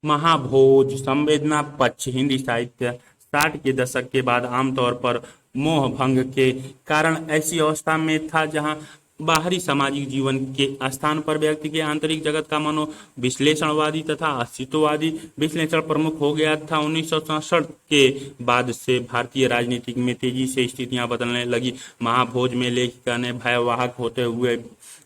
महाभोज संवेदना पक्ष हिंदी साहित्य 60 के दशक के बाद आमतौर पर मोह भंग के कारण ऐसी अवस्था में था जहां बाहरी सामाजिक जीवन के स्थान पर व्यक्ति के आंतरिक जगत का मनोविश्लेषणवादी तथा अस्तित्ववादी विश्लेषण प्रमुख हो गया था। 1967 के बाद से भारतीय राजनीति में तेजी से स्थितियां बदलने लगी। महाभोज में लेखिका ने भयावह होते हुए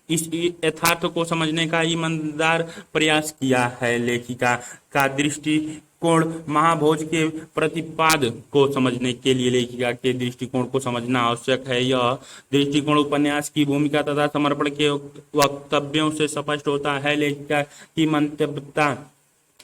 इस यथार्थ को समझने का ईमानदार प्रयास किया है। लेखिका का दृष्टिकोण महाभोज के प्रतिपाद को समझने के लिए लेखिका के दृष्टिकोण को समझना आवश्यक है। यह दृष्टिकोण उपन्यास की भूमिका तथा समर्पण के वक्तव्यों से स्पष्ट होता है। लेखिका की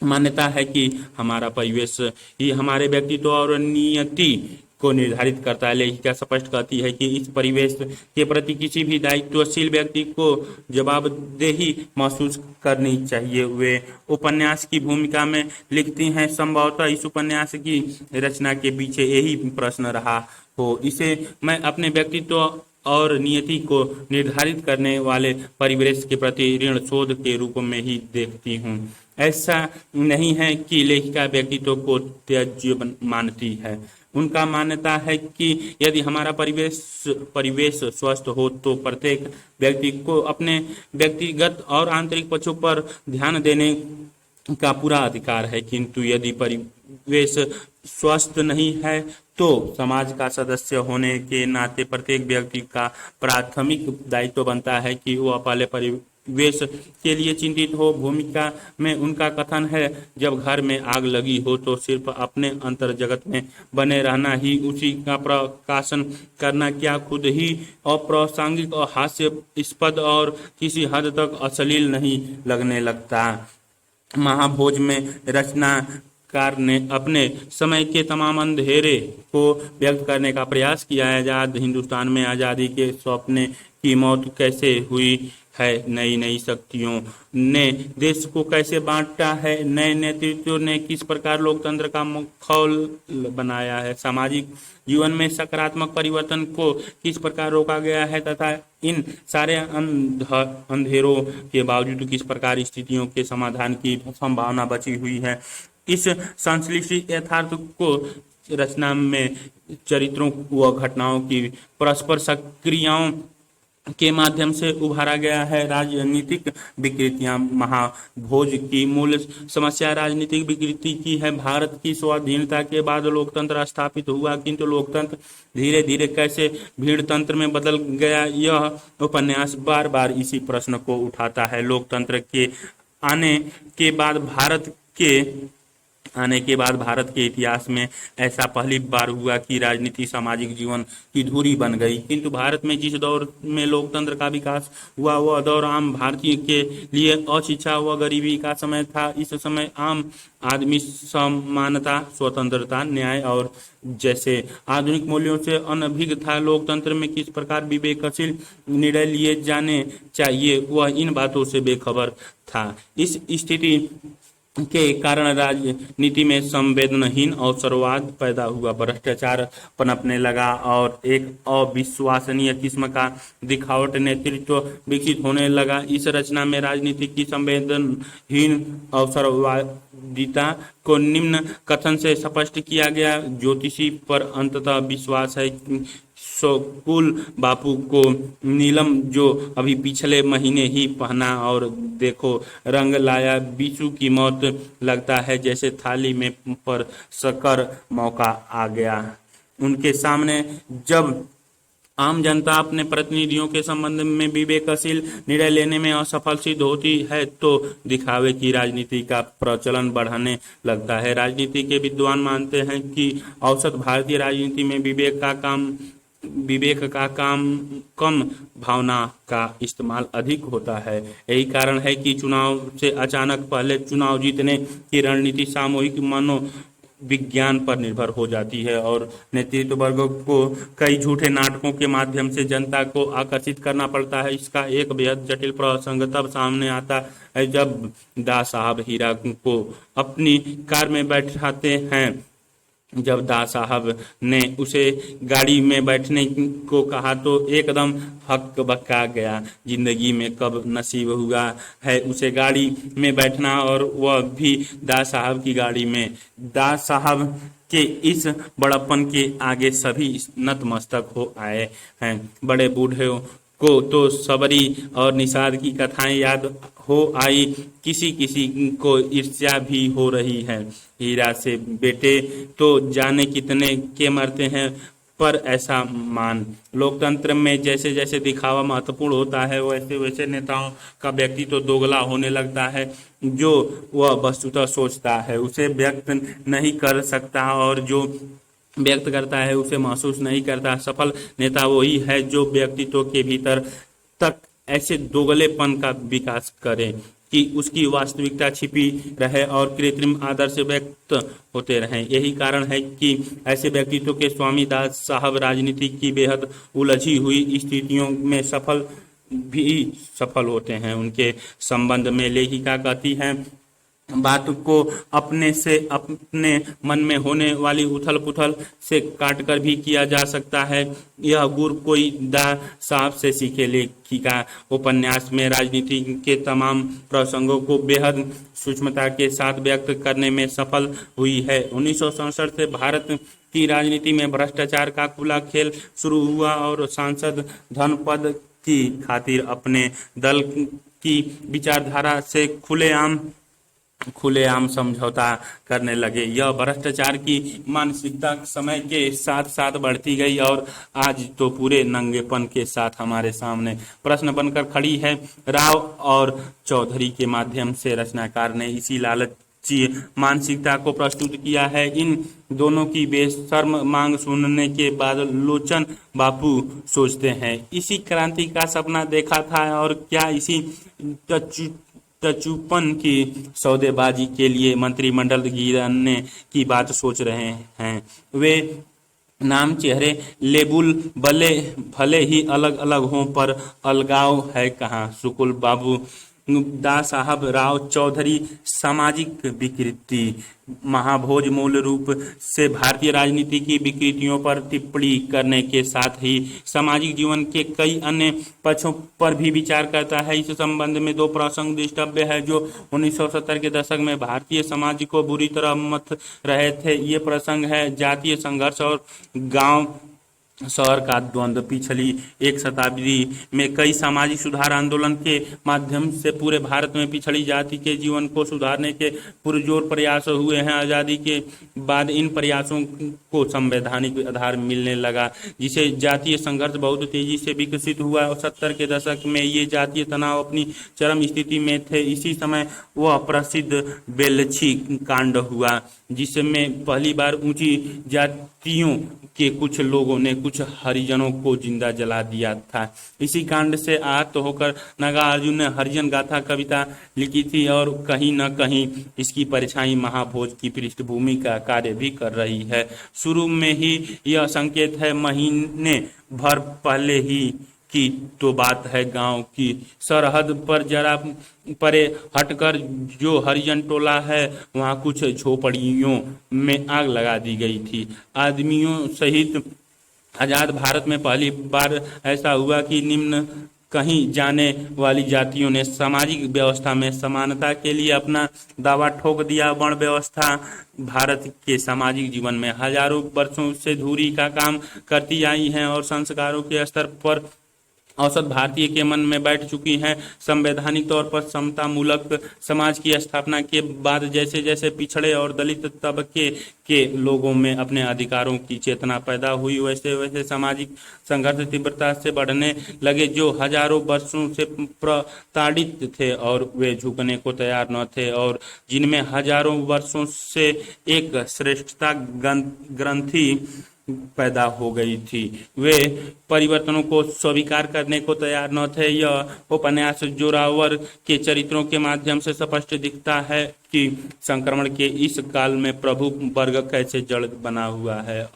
मान्यता है कि हमारा परिवेश ही हमारे व्यक्तित्व और नियति को निर्धारित करता है। लेखिका स्पष्ट कहती है कि इस परिवेश के प्रति किसी भी दायित्वशील व्यक्ति को जवाबदेही महसूस करनी चाहिए। वे उपन्यास की भूमिका में लिखती हैं, संभवतः इस उपन्यास की रचना के पीछे यही प्रश्न रहा हो। इसे मैं अपने व्यक्तित्व और नियति को निर्धारित करने वाले परिवेश के प्रति ऋण शोध के रूप में ही देखती हूँ। ऐसा नहीं है कि लेखिका व्यक्तित्व को त्याज्य मानती है। उनका मान्यता है कि यदि हमारा परिवेश स्वस्थ हो तो प्रत्येक व्यक्ति को अपने व्यक्तिगत और आंतरिक पक्षों पर ध्यान देने का पूरा अधिकार है। किंतु यदि परिवेश स्वस्थ नहीं है तो समाज का सदस्य होने के नाते प्रत्येक व्यक्ति का प्राथमिक दायित्व बनता है कि वह पहले परिवेश के लिए चिंतित हो। भूमिका में उनका कथन है, जब घर में आग लगी हो तो सिर्फ अपने अंतर जगत में बने रहना ही उसी का प्रकाशन करना क्या खुद ही अप्रासंगिक और हास्यास्पद और किसी हद तक अश्लील नहीं लगने लगता। महाभोज में रचनाकार ने अपने समय के तमाम अंधेरे को व्यक्त करने का प्रयास किया है। आजाद हिंदुस्तान में आज़ादी के सपने की मौत कैसे हुई है, नई नई शक्तियों ने देश को कैसे बांटा है, नए नेतृत्व ने किस प्रकार लोकतंत्र का माहौल बनाया है, सामाजिक जीवन में सकारात्मक परिवर्तन को किस प्रकार रोका गया है तथा इन सारे अंधेरों के बावजूद किस प्रकार स्थितियों के समाधान की संभावना बची हुई है। इस संश्लिष्ट यथार्थ को रचना में चरित्रों व घटनाओं की परस्पर सक्रियाओं के माध्यम से उभारा गया है। राजनीतिक विकृतियां महाभोज की मूल समस्या राजनीतिक विकृति की है। भारत की स्वाधीनता के बाद लोकतंत्र स्थापित हुआ, किंतु लोकतंत्र धीरे धीरे कैसे भीड़ तंत्र में बदल गया, यह उपन्यास बार बार इसी प्रश्न को उठाता है। लोकतंत्र के आने के बाद भारत के इतिहास में ऐसा पहली बार हुआ कि राजनीति सामाजिक जीवन की धुरी बन गई। किंतु भारत में जिस दौर में लोकतंत्र का विकास हुआ वह दौर आम भारतीय के लिए अशिक्षा व गरीबी का समय था। इस समय आम आदमी समानता, स्वतंत्रता, न्याय और जैसे आधुनिक मूल्यों से अनभिज्ञ था। लोकतंत्र में किस प्रकार विवेकशील निर्णय लिए जाने चाहिए वह इन बातों से बेखबर था। इस स्थिति के कारण राजनीति में संवेदनहीन अवसरवाद पैदा हुआ, भ्रष्टाचार पनपने लगा और एक अविश्वसनीय किस्म का दिखावट नेतृत्व विकसित होने लगा। इस रचना में राजनीति की संवेदनहीन अवसरवादिता को निम्न कथन से स्पष्ट किया गया। ज्योतिषी पर अंततः विश्वास है। स्कूल बापू को नीलम जो अभी पिछले महीने ही पहना और देखो रंग लाया, बीचू की मौत लगता है जैसे थाली में पर शक्कर मौका आ गया। उनके सामने जब आम जनता अपने प्रतिनिधियों के संबंध में विवेकशील निर्णय लेने में असफल सिद्ध होती है तो दिखावे की राजनीति का प्रचलन बढ़ने लगता है। राजनीति के विद्वान मानते हैं कि औसत भारतीय राजनीति में विवेक का काम कम, भावना का इस्तेमाल अधिक होता है। यही कारण है कि चुनाव से अचानक पहले चुनाव जीतने की रणनीति सामूहिक मनोविज्ञान पर निर्भर हो जाती है और नेतृत्व वर्ग को कई झूठे नाटकों के माध्यम से जनता को आकर्षित करना पड़ता है। इसका एक बेहद जटिल प्रसंग तब सामने आता है जब दास साहब हीरा को अपनी कार में बैठाते हैं जब दास साहब ने उसे गाड़ी में बैठने को कहा तो एकदम हक बका गया। जिंदगी में कब नसीब हुआ है उसे गाड़ी में बैठना, और वह भी दास साहब की गाड़ी में। दास साहब के इस बड़प्पन के आगे सभी नतमस्तक हो आए हैं। बड़े बूढ़े को तो सबरी और निषाद की कथाएं याद हो आई, किसी किसी को ईर्ष्या भी हो रही है। हीरा से बेटे तो जाने कितने के मरते हैं, पर ऐसा मान। लोकतंत्र में जैसे जैसे दिखावा महत्वपूर्ण होता है, वैसे वैसे नेताओं का व्यक्तित्व तो दोगला होने लगता है। जो वह वस्तुतः सोचता है उसे व्यक्त नहीं कर सकता, और जो व्यक्त करता है उसे महसूस नहीं करता। सफल नेता वही है जो व्यक्तित्व के भीतर तक ऐसे दोगलेपन का विकास करे कि उसकी वास्तविकता छिपी रहे और कृत्रिम आदर्श व्यक्त होते रहें। यही कारण है कि ऐसे व्यक्तित्व के स्वामी दास साहब राजनीति की बेहद उलझी हुई स्थितियों में सफल होते हैं। उनके संबंध में लेखिका कहती है, बात को अपने से अपने मन में होने वाली उथल पुथल से काटकर भी किया जा सकता है। यह गुर कोई दा साहब से सीखे। लेखिका उपन्यास में राजनीति के तमाम प्रसंगों को बेहद सूक्ष्मता के साथ व्यक्त करने में सफल हुई है। 1967 से भारत की राजनीति में भ्रष्टाचार का खुला खेल शुरू हुआ और सांसद धन पद की खातिर अपने दल की विचारधारा से खुलेआम समझौता करने लगे। यह भ्रष्टाचार की मानसिकता समय के साथ साथ बढ़ती गई और आज तो पूरे नंगेपन के साथ हमारे सामने प्रश्न बनकर खड़ी है। राव और चौधरी के माध्यम से रचनाकार ने इसी लालची मानसिकता को प्रस्तुत किया है। इन दोनों की बेशर्म मांग सुनने के बाद लोचन बापू सोचते हैं, इसी क्रांति का सपना देखा था और क्या इसी टचूपन की सौदेबाजी के लिए मंत्रिमंडल गिराने की बात सोच रहे हैं। वे नाम चेहरे लेबुल भले ही अलग अलग हों, पर अलगाव है कहाँ। शुकुल बाबू दास साहब राव चौधरी सामाजिक विकृति महाभोज मूल रूप से भारतीय राजनीति की विकृतियों पर टिप्पणी करने के साथ ही सामाजिक जीवन के कई अन्य पक्षों पर भी विचार करता है। इस संबंध में दो प्रसंग दृष्टव्य है जो 1970 के दशक में भारतीय समाज को बुरी तरह मथ रहे थे। ये प्रसंग है जातीय संघर्ष और गांव शहर का द्वंद्व। पिछली एक शताब्दी में कई सामाजिक सुधार आंदोलन के माध्यम से पूरे भारत में पिछड़ी जाति के जीवन को सुधारने के पुरजोर प्रयास हुए हैं। आज़ादी के बाद इन प्रयासों को संवैधानिक आधार मिलने लगा, जिसे जातीय संघर्ष बहुत तेजी से विकसित हुआ। 70 के दशक में ये जातीय तनाव अपनी चरम स्थिति में थे। इसी समय वह प्रसिद्ध बेलछी कांड हुआ, जिसमें पहली बार ऊंची जातियों के कुछ लोगों ने कुछ हरिजनों को जिंदा जला दिया था। इसी कांड से आहत होकर नागार्जुन ने हरिजन गाथा कविता लिखी थी और कहीं न कहीं इसकी परछाई महाभोज की पृष्ठभूमि का कार्य भी कर रही है। शुरू में ही यह संकेत है, महीने भर पहले ही की तो बात है। गांव की सरहद पर जरा परे हटकर जो हरिजन टोला है, वहां कुछ झोपड़ियों में आग लगा दी गई थी। आदमियों सहित आजाद भारत में पहली बार ऐसा हुआ कि निम्न कहीं जाने वाली जातियों ने सामाजिक व्यवस्था में समानता के लिए अपना दावा ठोक दिया। वर्ण व्यवस्था भारत के सामाजिक जीवन में हजारों वर्षों से धुरी का काम करती आई है और संस्कारों के स्तर पर औसत भारतीय के मन में बैठ चुकी हैं। संवैधानिक तौर पर समता मूलक समाज की स्थापना के बाद जैसे जैसे पिछड़े और दलित तबके के लोगों में अपने अधिकारों की चेतना पैदा हुई, वैसे वैसे सामाजिक संघर्ष तीव्रता से बढ़ने लगे। जो हजारों वर्षों से प्रताड़ित थे और वे झुकने को तैयार न थे, और जिनमें हजारों वर्षों से एक श्रेष्ठता ग्रंथि पैदा हो गई थी, वे परिवर्तनों को स्वीकार करने को तैयार न थे। यह उपन्यास जोरावर के चरित्रों के माध्यम से स्पष्ट दिखता है कि संक्रमण के इस काल में प्रभु वर्ग कैसे जड़ बना हुआ है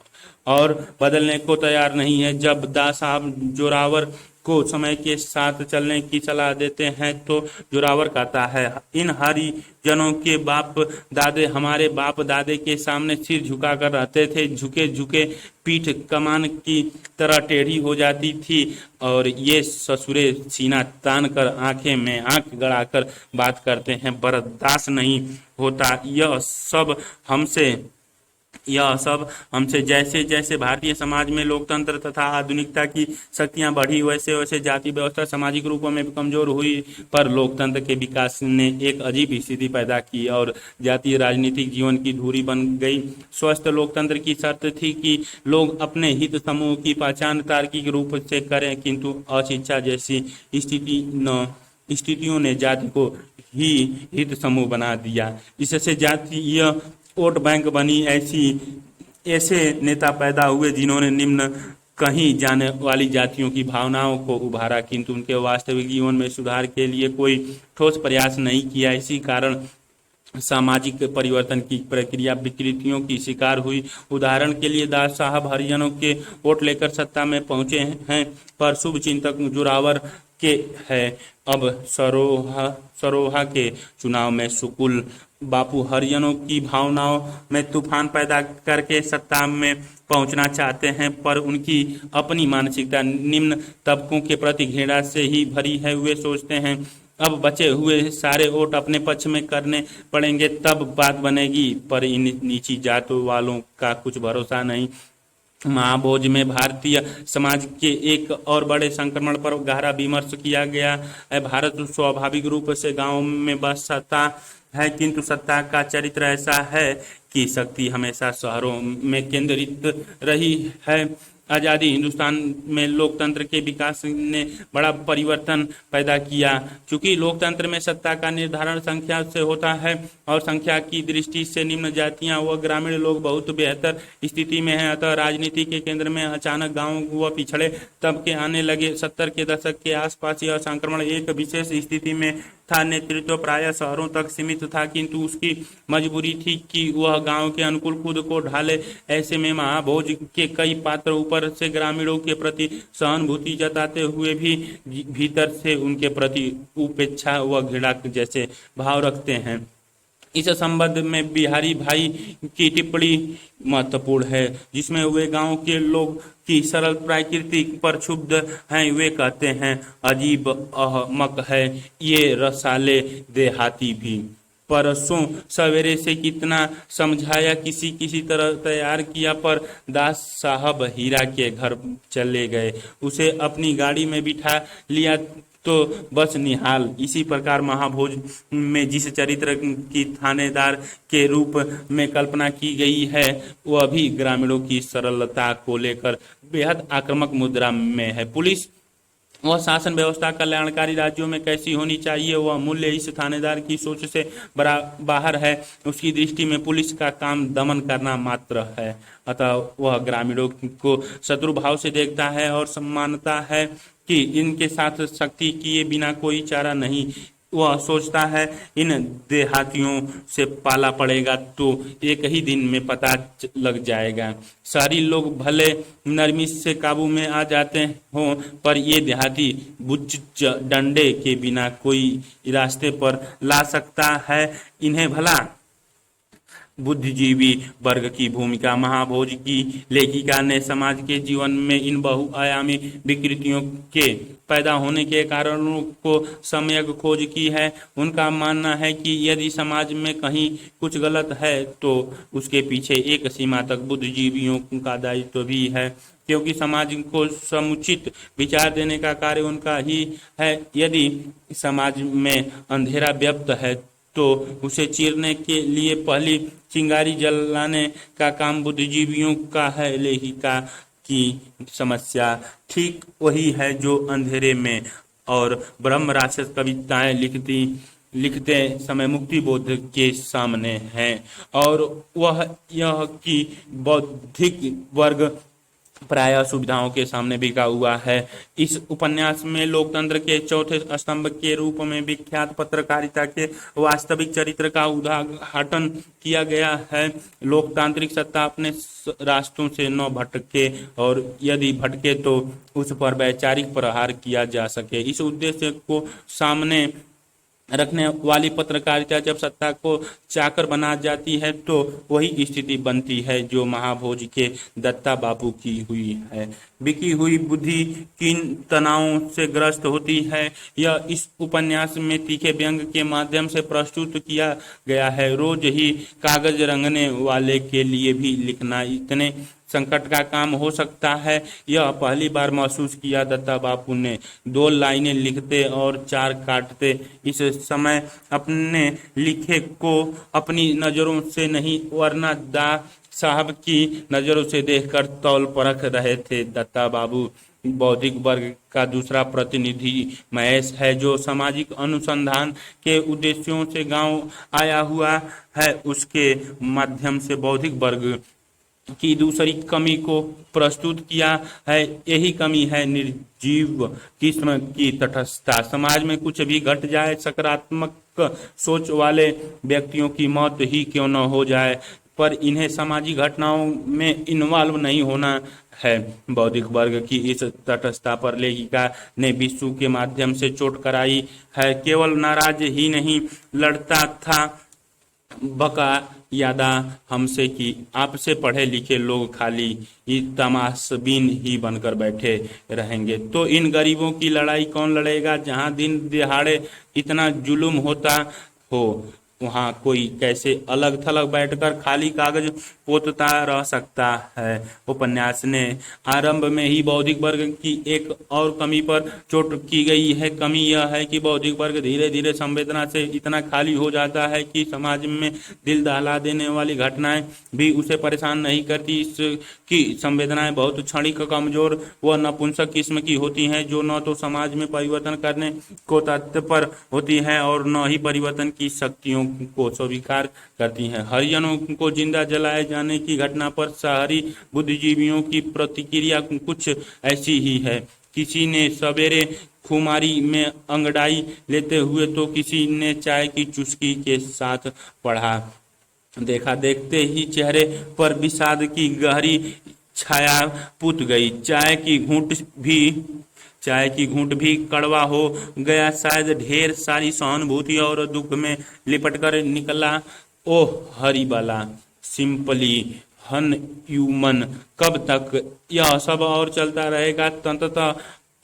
और बदलने को तैयार नहीं है। जब दास साहब जोरावर को समय के साथ चलने की सलाह देते हैं तो जोरावर कहता है, इन हरिजनों के बाप दादे हमारे बाप दादे के सामने सिर झुकाकर रहते थे। झुके झुके पीठ कमान की तरह टेढ़ी हो जाती थी और ये ससुरे सीना तान कर आंखें में आंख गड़ाकर बात करते हैं। बर्दाश्त नहीं होता यह सब हमसे। जैसे जैसे भारतीय समाज में लोकतंत्र तथा आधुनिकता की शक्तियां बढ़ी, वैसे वैसे जाति व्यवस्था सामाजिक रूपों में कमजोर हुई, पर लोकतंत्र के विकास ने एक अजीब स्थिति पैदा की और जातीय राजनीतिक जीवन की धुरी बन गई। स्वस्थ लोकतंत्र की शर्त थी कि लोग अपने हित समूह की पहचान तार्किक रूप से करें, किंतु अशिक्षा जैसी स्थितियों ने जाति को ही हित समूह बना दिया। इससे जातीय वोट बैंक बनी। ऐसे नेता पैदा हुए जिन्होंने निम्न कहीं जाने वाली जातियों की भावनाओं को उभारा, किंतु उनके वास्तविक जीवन में सुधार के लिए कोई ठोस प्रयास नहीं किया। इसी कारण सामाजिक परिवर्तन की प्रक्रिया विकृतियों की शिकार हुई। उदाहरण के लिए दास साहब हरिजनों के वोट लेकर सत्ता में पहुंचे हैं, पर शुभ चिंतक जोरावर के है। अब सरोहा के चुनाव में सुकुल बापू हरिजनों की भावनाओं में तूफान पैदा करके सत्ता में पहुंचना चाहते हैं, पर उनकी अपनी मानसिकता निम्न तबकों के प्रति घृणा से ही भरी है। वे सोचते हैं अब बचे हुए सारे वोट अपने पक्ष में करने पड़ेंगे तब बात बनेगी, पर इन नीची जातों वालों का कुछ भरोसा नहीं। महाभोज में भारतीय समाज के एक और बड़े संक्रमण पर गहरा विमर्श किया गया है। भारत स्वाभाविक रूप से गांवों में बसता है, किंतु सत्ता का चरित्र ऐसा है कि शक्ति हमेशा शहरों में केंद्रित रही है। आज़ादी हिंदुस्तान में लोकतंत्र के विकास ने बड़ा परिवर्तन पैदा किया। चूंकि लोकतंत्र में सत्ता का निर्धारण संख्या से होता है और संख्या की दृष्टि से निम्न जातियां व ग्रामीण लोग बहुत बेहतर स्थिति में हैं, अतः राजनीति के केंद्र में अचानक गांव व पिछड़े तबके आने लगे। 70 के दशक के आसपास यह संक्रमण एक विशेष स्थिति में था। नेतृत्व प्रायः शहरों तक सीमित था, किंतु उसकी मजबूरी थी कि वह गांव के अनुकूल खुद को ढाले। ऐसे में महाभोज के कई पात्र ऊपर से ग्रामीणों के प्रति सहानुभूति जताते हुए भी भीतर से उनके प्रति उपेक्षा व घृणा जैसे भाव रखते हैं। इस संबंध में बिहारी भाई की टिप्पणी महत्वपूर्ण है, जिसमें वे गांव के लोग की सरल प्रकृति पर क्षुब्ध हैं। वे कहते हैं, अजीब अहमक है ये रसाले देहाती भी। परसों सवेरे से कितना समझाया, किसी किसी तरह तैयार किया, पर दास साहब हीरा के घर चले गए। उसे अपनी गाड़ी में बिठा लिया तो बस निहाल। इसी प्रकार महाभोज में जिस चरित्र की थानेदार के रूप में कल्पना की गई है, वह भी ग्रामीणों की सरलता को लेकर बेहद आक्रामक मुद्रा में है। पुलिस वह शासन व्यवस्था कल्याणकारी राज्यों में कैसी होनी चाहिए, वह मूल्य इस थानेदार की सोच से बाहर है। उसकी दृष्टि में पुलिस का काम दमन करना मात्र है, अतः वह ग्रामीणों को शत्रु भाव से देखता है और सम्मानता है कि इनके साथ सख्ती किए बिना कोई चारा नहीं। वह सोचता है इन देहातियों से पाला पड़ेगा तो एक ही दिन में पता लग जाएगा। शहरी लोग भले नरमी से काबू में आ जाते हों, पर ये देहाती बुच्च डंडे के बिना कोई रास्ते पर ला सकता है इन्हें भला। बुद्धिजीवी वर्ग की भूमिका। महाभोज की लेखिका ने समाज के जीवन में इन बहुआयामी विकृतियों के पैदा होने के कारणों को सम्यक खोज की है। उनका मानना है कि यदि समाज में कहीं कुछ गलत है तो उसके पीछे एक सीमा तक बुद्धिजीवियों का दायित्व भी है, क्योंकि समाज को समुचित विचार देने का कार्य उनका ही है। यदि समाज में अंधेरा व्याप्त है तो उसे चीरने के लिए पहली चिंगारी जलाने का काम बुद्धिजीवियों का है। लेखिका की समस्या ठीक वही है जो अंधेरे में और ब्रह्म राक्षस कविताएं लिखते समय मुक्ति बोध के सामने है, और वह यह कि बौद्धिक वर्ग प्रायः सुविधाओं के सामने बिका हुआ है। इस उपन्यास में लोकतंत्र के चौथे स्तंभ के रूप में विख्यात पत्रकारिता के वास्तविक चरित्र का उद्घाटन किया गया है। लोकतांत्रिक सत्ता अपने रास्तों से न भटके और यदि भटके तो उस पर वैचारिक प्रहार किया जा सके। इस उद्देश्य को सामने रखने वाली पत्रकारिता जब सत्ता को चाकर बना जाती है तो वही स्थिति बनती है जो महाभोज के दत्ता बाबू की हुई है। बिकी हुई बुद्धि किन तनावों से ग्रस्त होती है, यह इस उपन्यास में तीखे व्यंग के माध्यम से प्रस्तुत किया गया है। रोज ही कागज रंगने वाले के लिए भी लिखना इतने संकट का काम हो सकता है, यह पहली बार महसूस किया दत्ता बापू ने। 2 लाइनें लिखते और 4 काटते। इस समय अपने लिखे को अपनी नज़रों से नहीं वरना दा साहब की नज़रों से देखकर तौल परख रहे थे। दत्ता बाबू बौद्धिक वर्ग का दूसरा प्रतिनिधि महेश है, जो सामाजिक अनुसंधान के उद्देश्यों से गांव आया हुआ है। उसके माध्यम से बौद्धिक वर्ग की दूसरी कमी को प्रस्तुत किया है। यही कमी है निर्जीव किस्म की तटस्थता। समाज में कुछ भी घट जाए, सकारात्मक सोच वाले व्यक्तियों की मौत ही क्यों न हो जाए, पर इन्हें सामाजिक घटनाओं में इन्वॉल्व नहीं होना है। बौद्धिक वर्ग की इस तटस्थता पर लेखिका ने विश्व के माध्यम से चोट कराई है। केवल नाराज ही नहीं, लड़ता था बका यादा हमसे कि आपसे पढ़े लिखे लोग खाली तमाशबीन ही बनकर बैठे रहेंगे, तो इन गरीबों की लड़ाई कौन लड़ेगा। जहां दिन दिहाड़े इतना जुल्म होता हो, वहां कोई कैसे अलग थलग बैठकर खाली कागज पोतता रह सकता है। उपन्यास ने आरंभ में ही बौद्धिक वर्ग की एक और कमी पर चोट की गई है। कमी यह है कि बौद्धिक वर्ग धीरे धीरे संवेदना से इतना खाली हो जाता है कि समाज में दिल दहला देने वाली घटनाएं भी उसे परेशान नहीं करती। इसकी संवेदनाएं बहुत क्षणिक, कमजोर व नपुंसक किस्म की होती हैं, जो न तो समाज में परिवर्तन करने को तत्पर होती हैं और न ही परिवर्तन की शक्तियों को स्वीकार करती हैं। हरिजनों को जिंदा जलाए जाने की घटना पर शहरी बुद्धिजीवियों की प्रतिक्रिया कुछ ऐसी ही है। किसी ने सवेरे खुमारी में अंगड़ाई लेते हुए तो किसी ने चाय की चुस्की के साथ पढ़ा। देखा देखते ही चेहरे पर विषाद की गहरी छाया पुत गई। चाय की घूंट भी कड़वा हो गया। शायद ढेर सारी सहानुभूति और दुख में लिपट कर निकला। ओह हरिबाला, सिंपली ह्यूमन, कब तक यह सब और चलता रहेगा। तंततः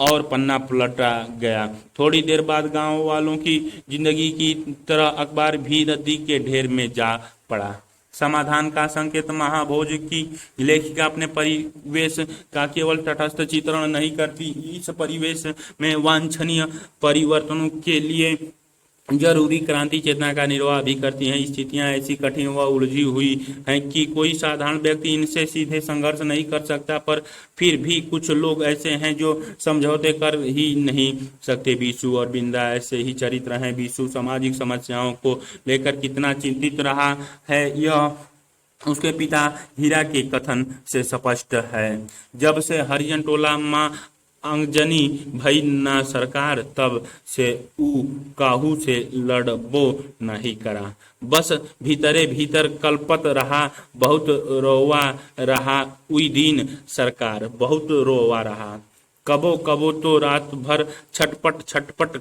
और पन्ना पलटा गया। थोड़ी देर बाद गांव वालों की जिंदगी की तरह अखबार भी रद्दी के ढेर में जा पड़ा। समाधान का संकेत महाभोज की लेखिका अपने परिवेश का केवल तटस्थ चित्रण नहीं करती, इस परिवेश में वांछनीय परिवर्तनों के लिए जरूरी क्रांति चेतना का निर्वाह भी करती हैं। स्थितियां ऐसी कठिन व उलझी हुई हैं कि कोई साधारण व्यक्ति इनसे सीधे संघर्ष नहीं कर सकता, पर फिर भी कुछ लोग ऐसे हैं जो समझौते कर ही नहीं सकते। बीसू और बिंदा ऐसे ही चरित्र हैं। बीसू सामाजिक समस्याओं को लेकर कितना चिंतित रहा है, यह उसके पिता हीरा के कथन से स्पष्ट है। जब से हरिजन टोला माँ अंगजनी भई ना सरकार, तब से ऊ काहू से लड़बो नहीं करा। बस भीतरे भीतर कल्पत रहा, बहुत रोवा रहा। उई दिन सरकार बहुत रोवा रहा। कबो कबो तो रात भर छटपट छटपट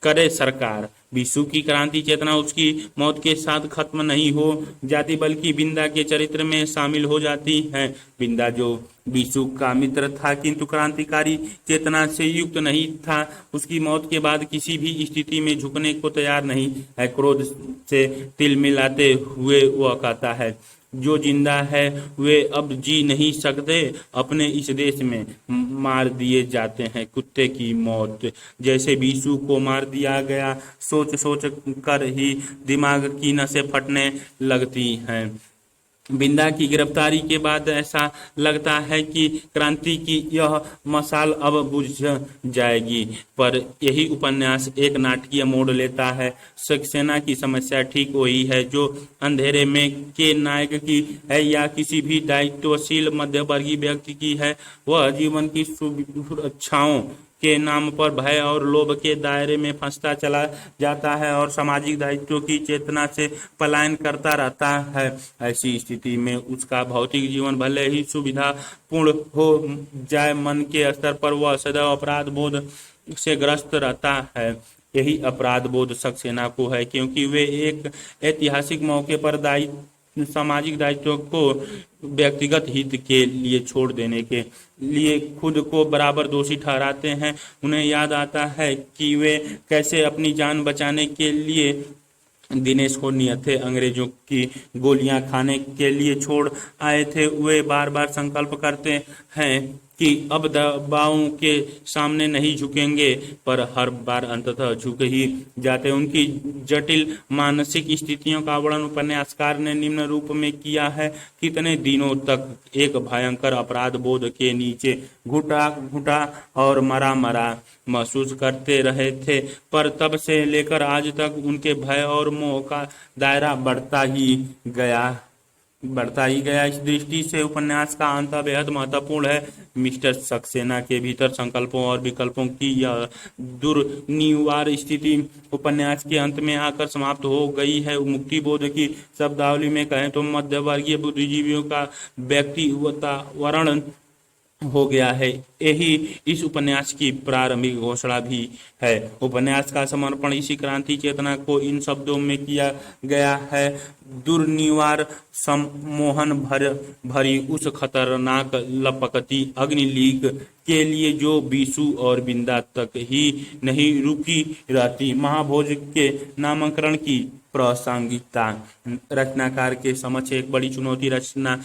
करे सरकार। बीसू की क्रांति चेतना उसकी मौत के साथ खत्म नहीं हो जाती, बल्कि बिंदा के चरित्र में शामिल हो जाती है। बिंदा जो बीसू का मित्र था किंतु क्रांतिकारी चेतना से युक्त नहीं था, उसकी मौत के बाद किसी भी स्थिति में झुकने को तैयार नहीं है। क्रोध से तिल मिलाते हुए वह कहता है, जो जिंदा है वे अब जी नहीं सकते। अपने इस देश में मार दिए जाते हैं कुत्ते की मौत जैसे बीसू को मार दिया गया। सोच सोच कर ही दिमाग की नसें फटने लगती हैं। बिंदा की गिरफ्तारी के बाद ऐसा लगता है कि क्रांति की यह मशाल अब बुझ जाएगी, पर यही उपन्यास एक नाटकीय मोड़ लेता है। सक्सेना की समस्या ठीक वही है जो अंधेरे में के नायक की है या किसी भी दायित्वशील मध्यवर्गीय व्यक्ति की है। वह जीवन की सुरक्षाओं के नाम पर भय और लोभ के दायरे में फंसता चला जाता है और सामाजिक दायित्व की चेतना से पलायन करता रहता है। ऐसी स्थिति में उसका भौतिक जीवन भले ही सुविधापूर्ण हो जाए, मन के स्तर पर वह सदैव अपराध बोध से ग्रस्त रहता है। यही अपराध बोध सक्सेना को है, क्योंकि वे एक ऐतिहासिक मौके पर सामाजिक दायित्व को व्यक्तिगत हित के लिए छोड़ देने के लिए खुद को बराबर दोषी ठहराते हैं। उन्हें याद आता है कि वे कैसे अपनी जान बचाने के लिए दिनेश को निहत्थे अंग्रेजों की गोलियां खाने के लिए छोड़ आए थे। वे बार बार संकल्प करते हैं कि अब दबावों के सामने नहीं झुकेंगे, पर हर बार अंततः झुक ही जाते। उनकी जटिल मानसिक स्थितियों का वर्णन उपन्यासकार ने निम्न रूप में किया है। कितने दिनों तक एक भयंकर अपराध बोध के नीचे घुटा घुटा और मरा मरा महसूस करते रहे थे, पर तब से लेकर आज तक उनके भय और मोह का दायरा बढ़ता ही गया। इस दृष्टि से उपन्यास का अंत बेहद महत्वपूर्ण है। मिस्टर सक्सेना के भीतर संकल्पों और विकल्पों की यह दुर्निवार स्थिति उपन्यास के अंत में आकर समाप्त हो गई है। मुक्ति बोध की शब्दावली में कहें तो मध्यवर्गीय बुद्धिजीवियों का व्यक्तिवातावरण हो गया है। यही इस उपन्यास की प्रारंभिक घोषणा भी है। उपन्यास का समर्पण इसी क्रांति चेतना को इन शब्दों में किया गया है। दुर्निवार सम्मोहन भरी उस खतरनाक लपकती अग्निलीक के लिए जो बीसू और बिंदा तक ही नहीं रुकी रहती। महाभोज के नामकरण की प्रासंगिकता रचनाकार के समक्ष एक बड़ी चुनौती। रचना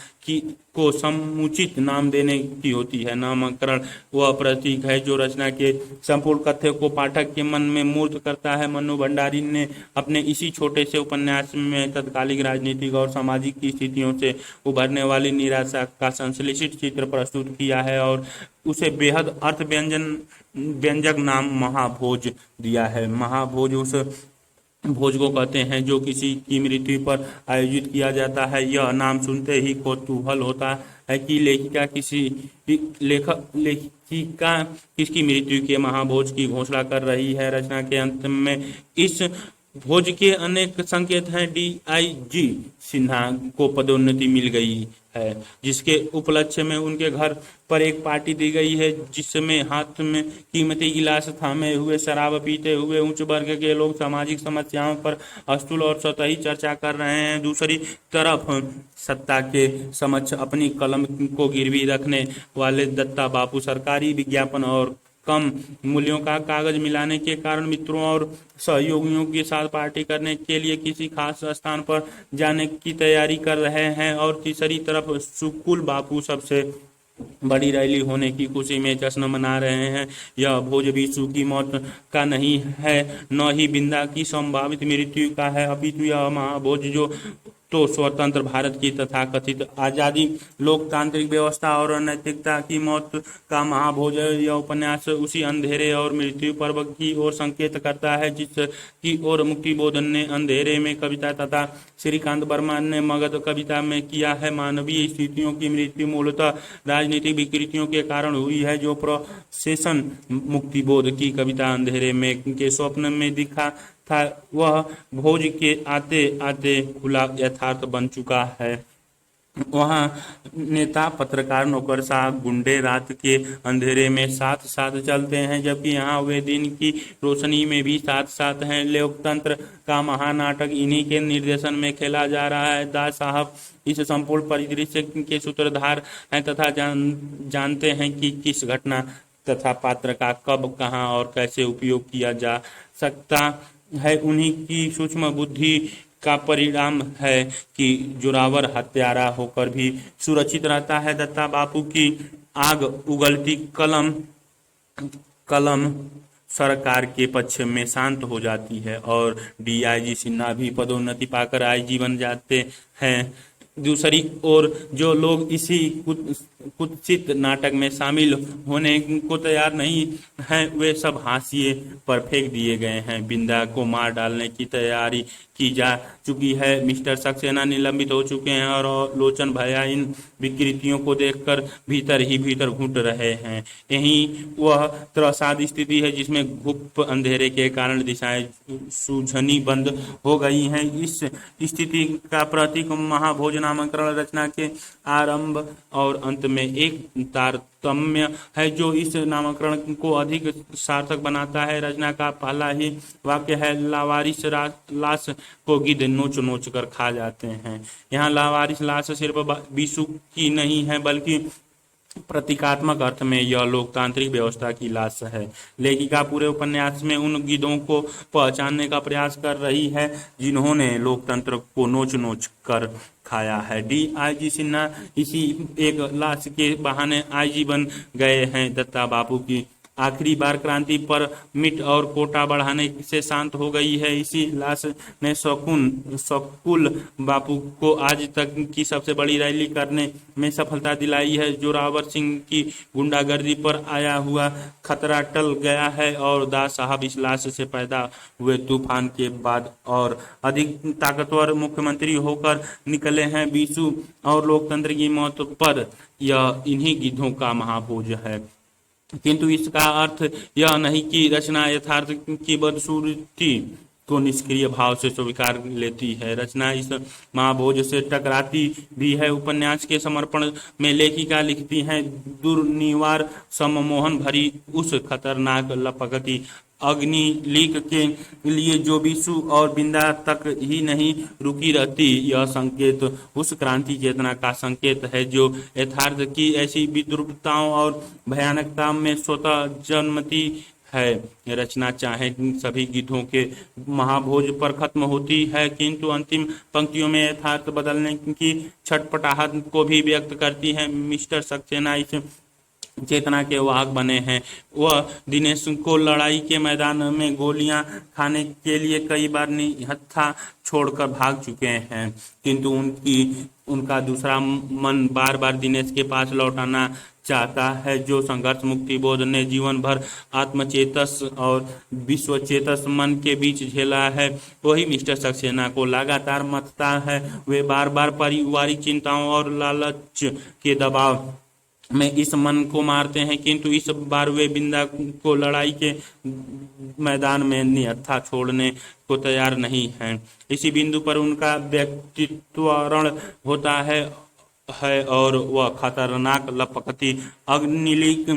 को समुचित नाम देने की होती है। नामकरण वह प्रतीक है जो रचना के संपूर्ण कथ्य को पाठक के मन में मूर्त करता है। मन्नू भंडारी ने अपने इसी छोटे से उपन्यास में तत्कालीन राजनीतिक और सामाजिक स्थितियों से उभरने वाली निराशा का संश्लेषित चित्र प्रस्तुत किया है और उसे बेहद अर्थ व्यंजक नाम महाभोज दिया है। महाभोज उस भोज को कहते हैं जो किसी की मृत्यु पर आयोजित किया जाता है। यह नाम सुनते ही कौतूहल होता है कि लेखिका किसकी मृत्यु के महाभोज की घोषणा कर रही है। रचना के अंत में इस भोज के अनेक संकेत हैं। DIG सिन्हा को पदोन्नति मिल गई है, जिसके उपलक्ष्य में उनके घर पर एक पार्टी दी गई है, जिसमें हाथ में कीमती गिलास थामे हुए शराब पीते हुए उच्च वर्ग के लोग सामाजिक समस्याओं पर स्थूल और सतही चर्चा कर रहे हैं। दूसरी तरफ सत्ता के समक्ष अपनी कलम को गिरवी रखने वाले दत्ता बापू सरकारी विज्ञापन और कम मूल्यों का कागज मिलाने के कारण मित्रों और सहयोगियों के साथ पार्टी करने के लिए किसी खास स्थान पर जाने की तैयारी कर रहे हैं। और तीसरी तरफ सुकुल बापू सबसे बड़ी रैली होने की खुशी में जश्न मना रहे हैं। यह भोज बीसू की मौत का नहीं है, न ही बिंदा की संभावित मृत्यु का है, अपितु यह महाभोज जो तो स्वतंत्र भारत की तथाकथित आजादी, लोकतांत्रिक व्यवस्था और नैतिकता की मौत का महाभोज है। यह उपन्यास उसी अंधेरे और मृत्यु पर्व की ओर संकेत करता है जिसकी ओर मुक्तिबोध ने अंधेरे में कविता तथा श्रीकांत वर्मा ने मगध कविता में किया है। मानवीय स्थितियों की मृत्यु मूलतः राजनीतिक विकृतियों के कारण हुई है, जो प्रोसेसन मुक्तिबोध की कविता अंधेरे में के स्वप्न में दिखा था, वह भोज के आते आते खुला यथार्थ बन चुका है। वहाँ नेता, पत्रकार, नौकरशाह, गुंडे रात के अंधेरे में साथ साथ चलते हैं, जबकि यहाँ वे दिन की रोशनी में भी साथ साथ हैं। लोकतंत्र का महानाटक इन्हीं के निर्देशन में खेला जा रहा है। दास साहब इस संपूर्ण परिदृश्य के सूत्रधार हैं तथा जानते हैं कि किस घटना तथा पात्र का कब, कहाँ और कैसे उपयोग किया जा सकता है। उन्हीं की सूक्ष्म बुद्धि का परिणाम है कि जोरावर हत्यारा होकर भी सुरक्षित रहता है। दत्ता बापू की आग उगलती कलम सरकार के पक्ष में शांत हो जाती है और DIG सिन्हा भी पदोन्नति पाकर IG बन जाते हैं। दूसरी ओर जो लोग इसी कुत्सित नाटक में शामिल होने को तैयार नहीं हैं वे सब हाशिए पर फेंक दिए गए हैं। बिंदा को मार डालने की तैयारी की जा चुकी है। मिस्टर सक्सेना निलंबित हो चुके हैं और लोचन भैया इन विकृतियों को देखकर भीतर ही भीतर घुट रहे हैं। यही वह त्रसाद स्थिति है जिसमें गुप्त अंधेरे के कारण दिशाएं सूझनी बंद हो गई हैं। इस स्थिति का प्रतीक महाभोज नामकरण रचना के आरंभ और अंत में एक तारतम्य है जो इस नामकरण को अधिक सार्थक बनाता है। रचना का पहला ही वाक्य है, लावारिस लाश को गिद्ध नोच नोच कर खा जाते हैं। यहाँ लावारिस लाश सिर्फ बीसू की नहीं है बल्कि प्रतीकात्मक अर्थ में यह लोकतांत्रिक व्यवस्था की लाश है। लेखिका पूरे उपन्यास में उन गिद्धों को पहचानने का प्रयास कर रही है जिन्होंने लोकतंत्र को नोच नोच कर खाया है। DIG सिन्हा इसी एक लाश के बहाने IG बन गए हैं। दत्ता बापू की आखिरी बार क्रांति पर मिट और कोटा बढ़ाने से शांत हो गई है। इसी लाश ने शकुल बापू को आज तक की सबसे बड़ी रैली करने में सफलता दिलाई है। जोरावर सिंह की गुंडागर्दी पर आया हुआ खतरा टल गया है और दास साहब इस लाश से पैदा हुए तूफान के बाद और अधिक ताकतवर मुख्यमंत्री होकर निकले हैं। बीसू और लोकतंत्र की मौत पर यह इन्हीं गिद्धों का महाभोज है। किंतु इसका अर्थ यह नहीं कि रचना यथार्थ की बदसूरती को निष्क्रिय भाव से स्वीकार लेती है। रचना इस महाभोज से टकराती भी है। उपन्यास के समर्पण में लेखिका लिखती हैं, दुर्निवार सम्मोहन भरी उस खतरनाक लपकती अग्निलीक के लिए जो बीसू और बिंदा तक ही नहीं रुकी रहती, यह संकेत उस क्रांति चेतना का संकेत है जो यथार्थ की ऐसी विद्रुपताओं और भयानकता में स्वतः जन्मती है। रचना चाहे सभी गिद्धों के महाभोज पर खत्म होती है किंतु अंतिम पंक्तियों में यथार्थ बदलने की छटपटाहट को भी व्यक्त करती है। मिस्टर सक्सेना इस चेतना के वाहक बने हैं। वह दिनेश को लड़ाई के मैदान में गोलियां खाने के लिए कई बार निहत्था छोड़कर भाग चुके हैं किंतु उनका दूसरा मन बार बार दिनेश के पास लौटाना चाहता है जो संघर्ष मुक्ति बोध ने जीवन भर आत्मचेतस और विश्वचेतस मन के बीच झेला है वही मिस्टर सक्सेना को लगातार मथता है। वे बार बार पारिवारिक चिंताओं और लालच के दबाव में इस मन को मारते हैं किंतु इस बार वे बिंदा को लड़ाई के मैदान में निहत्था छोड़ने को तैयार नहीं हैं। इसी बिंदु पर उनका व्यक्तित्वरण होता है और वह खतरनाक लपकती अग्निलीक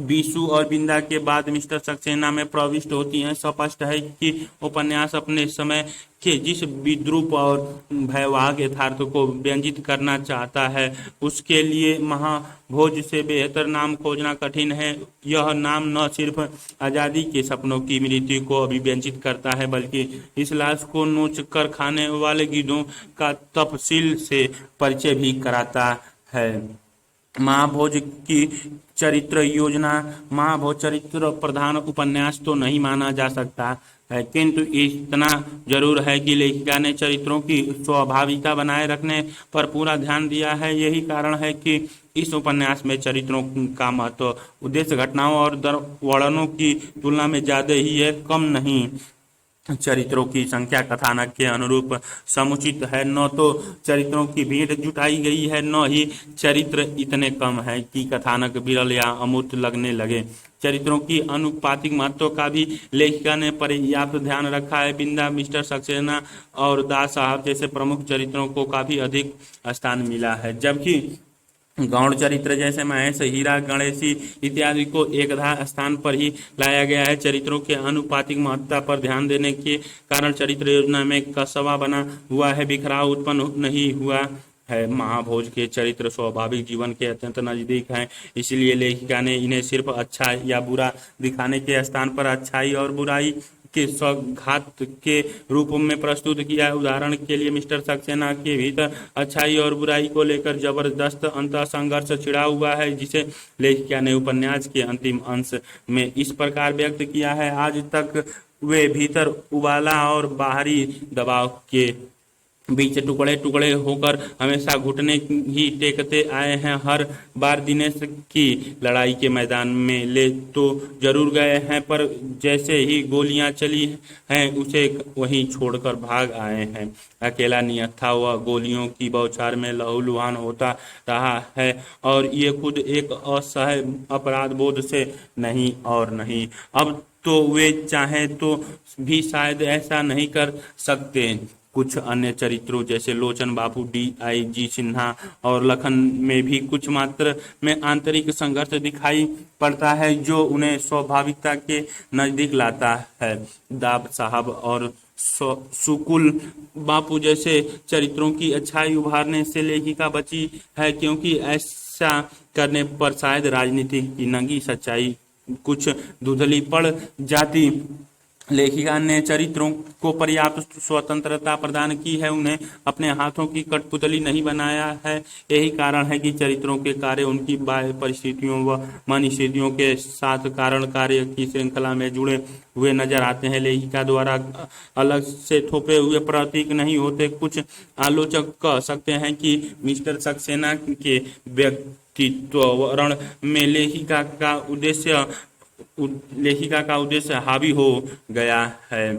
बीसू और बिंदा के बाद मिस्टर सक्सेना में प्रविष्ट होती हैं। स्पष्ट है कि उपन्यास अपने समय के जिस विद्रूप और भयावह यथार्थ को व्यंजित करना चाहता है उसके लिए महाभोज से बेहतर नाम खोजना कठिन है। यह नाम न सिर्फ आज़ादी के सपनों की मृत्यु को अभिव्यंजित करता है बल्कि इस लाश को नोच कर खाने वाले गिद्धों का तफसील से परिचय भी कराता है। महाभोज की चरित्र योजना महाभोज चरित्र प्रधान उपन्यास तो नहीं माना जा सकता है किंतु इतना जरूर है कि लेखिका ने चरित्रों की स्वाभाविकता बनाए रखने पर पूरा ध्यान दिया है। यही कारण है कि इस उपन्यास में चरित्रों का महत्व उद्देश्य घटनाओं और वर्णनों की तुलना में ज्यादा ही है, कम नहीं। चरित्रों की संख्या कथानक के अनुरूप समुचित है। न तो चरित्रों की भीड़ जुटाई गई है न ही चरित्र इतने कम है कि कथानक विरल या अमूर्त लगने लगे। चरित्रों की अनुपातिक महत्व का भी लेखिका ने पर्याप्त ध्यान रखा है। बिंदा, मिस्टर सक्सेना और दास साहब जैसे प्रमुख चरित्रों को काफी अधिक स्थान मिला है जबकि गौण चरित्र जैसे महेश, हीरा, गणेशी इत्यादि को एकधा स्थान पर ही लाया गया है। चरित्रों के अनुपातिक महत्ता पर ध्यान देने के कारण चरित्र योजना में कस्बा बना हुआ है, बिखराव उत्पन्न नहीं हुआ है। महाभोज के चरित्र स्वाभाविक जीवन के अत्यंत नजदीक हैं, इसलिए लेखिका ने इन्हें सिर्फ अच्छा या बुरा दिखाने के स्थान पर अच्छाई और बुराई के स्वघात के रूप में प्रस्तुत किया है। उदाहरण के लिए मिस्टर सक्सेना के भीतर अच्छाई और बुराई को लेकर जबरदस्त अंतः संघर्ष छिड़ा हुआ है जिसे लेखिका ने उपन्यास के अंतिम अंश में इस प्रकार व्यक्त किया है। आज तक वे भीतर उबाला और बाहरी दबाव के बीच टुकड़े टुकड़े होकर हमेशा घुटने ही टेकते आए हैं। हर बार दिनेश की लड़ाई के मैदान में ले तो जरूर गए हैं, पर जैसे ही गोलियां चली हैं उसे वहीं छोड़कर भाग आए हैं। अकेला नियत था वह, गोलियों की बौछार में लहूलुहान होता रहा है, और ये खुद एक असह्य अपराध बोध से नहीं और नहीं। अब तो वे चाहें तो भी शायद ऐसा नहीं कर सकते। कुछ अन्य चरित्रों जैसे लोचन बापू, DIG सिन्हा और लखन में भी कुछ मात्र में आंतरिक संघर्ष दिखाई पड़ता है जो उन्हें स्वाभाविकता के नजदीक लाता है। दाब साहब और सुकुल बापू जैसे चरित्रों की अच्छाई उभारने से लेखिका बची है, क्योंकि ऐसा करने पर शायद राजनीति की नंगी सच्चाई कुछ धुंधली पड़ जाती। लेखिका ने चरित्रों को पर्याप्त स्वतंत्रता प्रदान की है, उन्हें अपने हाथों की कठपुतली नहीं बनाया है। यही कारण है कि चरित्रों के कार्य उनकी बाह्य परिस्थितियों व मन स्थितियों के साथ कारण कार्य की श्रृंखला में जुड़े हुए नजर आते हैं। लेखिका द्वारा अलग से थोपे हुए प्रतीक नहीं होते। कुछ आलोचक कह सकते हैं कि मिस्टर सक्सेना के व्यक्तित्वरण में लेखिका का उद्देश्य हावी हो गया है,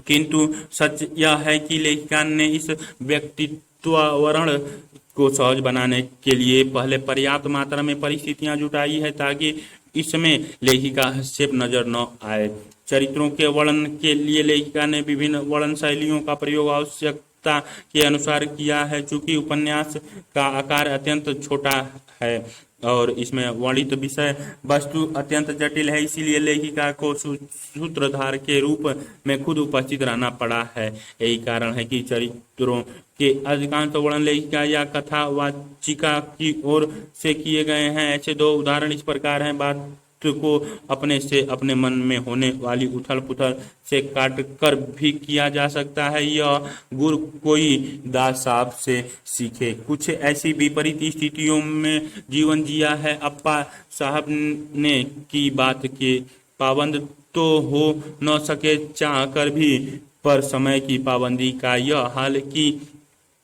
किंतु सच यह है कि लेखिका ने इस व्यक्तित्वरण को सहज बनाने के लिए पहले पर्याप्त मात्रा में परिस्थितियां जुटाई है ताकि इसमें लेखिका हस्तक्षेप नजर न आए। चरित्रों के वर्णन के लिए लेखिका ने विभिन्न वर्णन शैलियों का प्रयोग आवश्यकता के अनुसार किया है। चूंकि उपन्यास का आकार अत्यंत छोटा है और इसमें वर्णित विषय वस्तु अत्यंत जटिल है, इसीलिए लेखिका को सूत्रधार के रूप में खुद उपस्थित रहना पड़ा है। यही कारण है कि चरित्रों के अधिकांश वर्णन लेखिका या कथावाचिका की ओर से किए गए हैं। ऐसे दो उदाहरण इस प्रकार हैं। बात को अपने से अपने मन में होने वाली उथल पुथल से काट कर भी किया जा सकता है। यह गुर कोई दास साहब से सीखे। कुछ ऐसी विपरीत स्थितियों में जीवन जिया है। अप्पा साहब ने की बात के पाबंद तो हो न सके चाह कर भी, पर समय की पाबंदी का यह हाल कि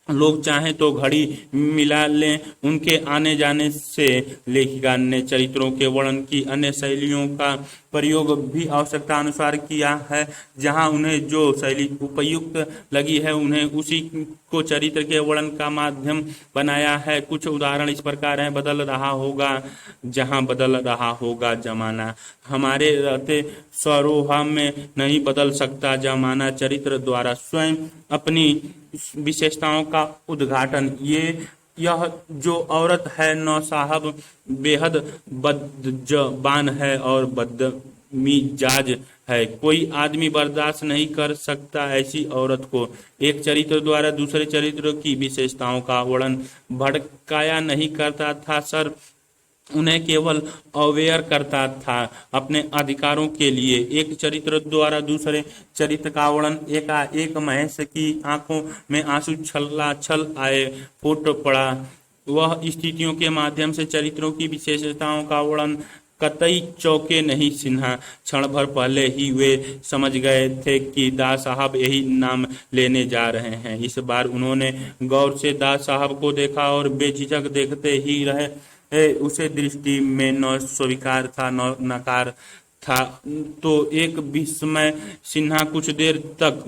लोग चाहें तो घड़ी मिला लें। उनके आने जाने से लेखिका ने चरित्रों के वर्णन की अन्य शैलियों का प्रयोग भी आवश्यकता अनुसार किया है। जहां उन्हें जो शैली उपयुक्त लगी है उन्हें उसी को चरित्र के वर्णन का माध्यम बनाया है। कुछ उदाहरण इस प्रकार हैं। बदल रहा होगा जहां बदल रहा होगा जमाना, हमारे रहते सरोहा में नहीं बदल सकता जमाना। चरित्र द्वारा स्वयं अपनी विशेषताओं का उद्घाटन। यह जो औरत है नौ साहब बेहद बदजबान है और बदमिजाज है। कोई आदमी बर्दाश्त नहीं कर सकता ऐसी औरत को। एक चरित्र द्वारा दूसरे चरित्र की विशेषताओं का वर्णन भड़काया नहीं करता था सर, उन्हें केवल अवेयर करता था अपने अधिकारों के लिए। एक चरित्र द्वारा दूसरे चरित्र का वर्णन एकाएक महेश की आंखों में आंसू छल आए फूट पड़ा। वह स्थितियों के माध्यम से चरित्रों की विशेषताओं का वर्णन कतई चौके नहीं। सिन्हा क्षण भर पहले ही वे समझ गए थे कि दास साहब यही नाम लेने जा रहे हैं। इस बार उन्होंने गौर से दास साहब को देखा और बेझिझक देखते ही रहे। उसे दृष्टि में न स्वीकार था न नकार था। तो एक विस्मय सिन्हा कुछ देर तक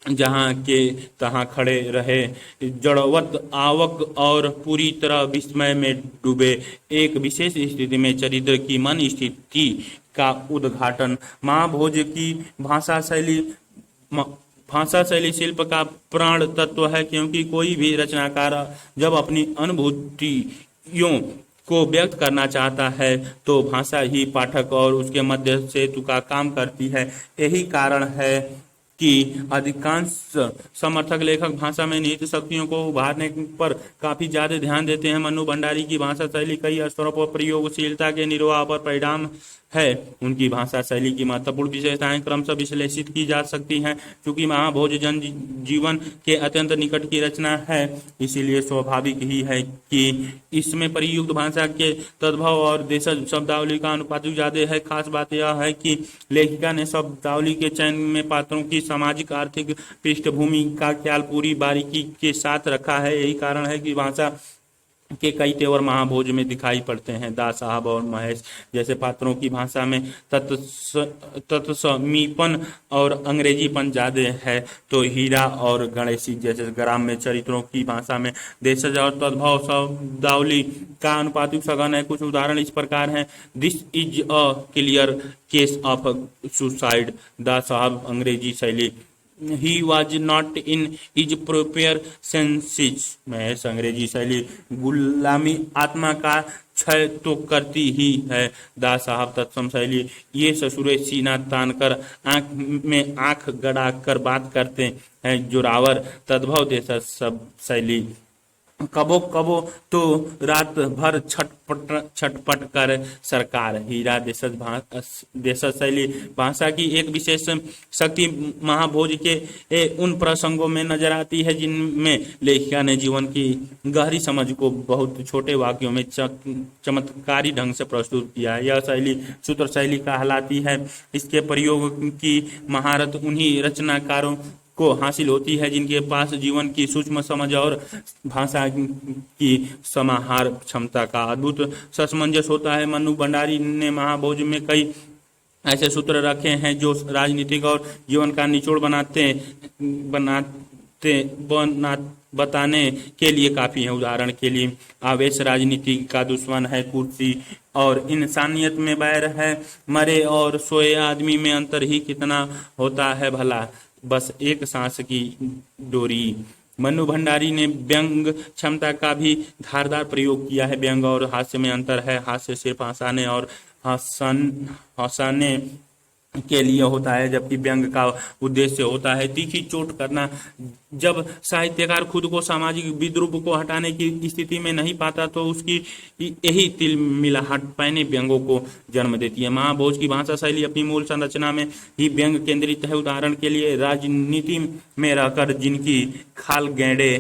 जहां के तहां खड़े रहे, जड़वत आवक और पूरी तरह विस्मय में डूबे। एक विशेष स्थिति में चरित्र की मन स्थिति का उद्घाटन। महाभोज की भाषा शैली शिल्प का प्राण तत्व है, क्योंकि कोई भी रचनाकार जब अपनी अनुभूतियों को व्यक्त करना चाहता है तो भाषा ही पाठक और उसके मध्य सेतु का काम करती है। यही कारण है कि अधिकांश समर्थक लेखक भाषा में निहित शक्तियों को उभारने पर काफी ज्यादा ध्यान देते हैं। मन्नू भंडारी की भाषा शैली कई स्तरों पर प्रयोगशीलता के निर्वाह पर परिणाम है। उनकी भाषा शैली की महत्वपूर्ण विशेषताएं क्रमशः विश्लेषित की जा सकती हैं। क्योंकि महाभोज जन जीवन के अत्यंत निकट की रचना है, इसीलिए स्वाभाविक ही है कि इसमें प्रयुक्त भाषा के तद्भव और देशज शब्दावली का अनुपात ज्यादा है। खास बात यह है कि लेखिका ने शब्दावली के चयन में पात्रों की सामाजिक आर्थिक पृष्ठभूमि का ख्याल पूरी बारीकी के साथ रखा है। यही कारण है कि भाषा के कई तेवर महाभोज में दिखाई पड़ते हैं। दास साहब और महेश जैसे पात्रों की भाषा में तत्समीपन और अंग्रेजीपन ज्यादा है, तो हीरा और गणेशी जैसे ग्राम्य चरित्रों की भाषा में देशज और तद्भव शब्दावली का अनुपातिक सघन है। कुछ उदाहरण इस प्रकार हैं। This is a clear case of suicide. Das साहब अंग्रेजी शैली। He was not in his proper senses। Mahesh अंग्रेजी शैली। गुलामी आत्मा का क्षय तो करती ही है। दास साहब तत्सम शैली। ये ससुरे सीना तान कर आंख में आंख गड़ा कर बात करते हैं। जोरावर तद्भव देश सब शैली। कबो कबो तो रात भर छटपट कर सरकार। हीरा देशज शैली। भाषा की एक विशेष शक्ति महाभोज के उन प्रसंगों में नजर आती है जिनमें लेखिका ने जीवन की गहरी समझ को बहुत छोटे वाक्यों में चमत्कारी ढंग से प्रस्तुत किया है। यह शैली सूत्र शैली कहलाती है। इसके प्रयोग की महारत उन्हीं रचनाकारों को हासिल होती है जिनके पास जीवन की सूक्ष्म समझ और भाषा की समाहार क्षमता का अद्भुत सामंजस्य होता है। मन्नू भंडारी ने महाभोज में कई ऐसे सूत्र रखे हैं जो राजनीतिक और जीवन का निचोड़ बताने के लिए काफी है। उदाहरण के लिए, आवेश राजनीति का दुश्मन है कुर्सी और इंसानियत में बैर है। मरे और सोए आदमी में अंतर ही कितना होता है भला, बस एक सांस की डोरी। मन्नू भंडारी ने व्यंग क्षमता का भी धारदार प्रयोग किया है। व्यंग और हास्य में अंतर है। हास्य सिर्फ हंसाने और हंसाने के लिए होता है, जबकि व्यंग का उद्देश्य होता है तीखी चोट करना। जब साहित्यकार खुद को सामाजिक विद्रूप को हटाने की स्थिति में नहीं पाता तो उसकी यही तिलमिलाहट पैने व्यंगों को जन्म देती है। महाभोज की भाषा शैली अपनी मूल संरचना में ही व्यंग केंद्रित है। उदाहरण के लिए, राजनीति में रहकर जिनकी खाल गैंडे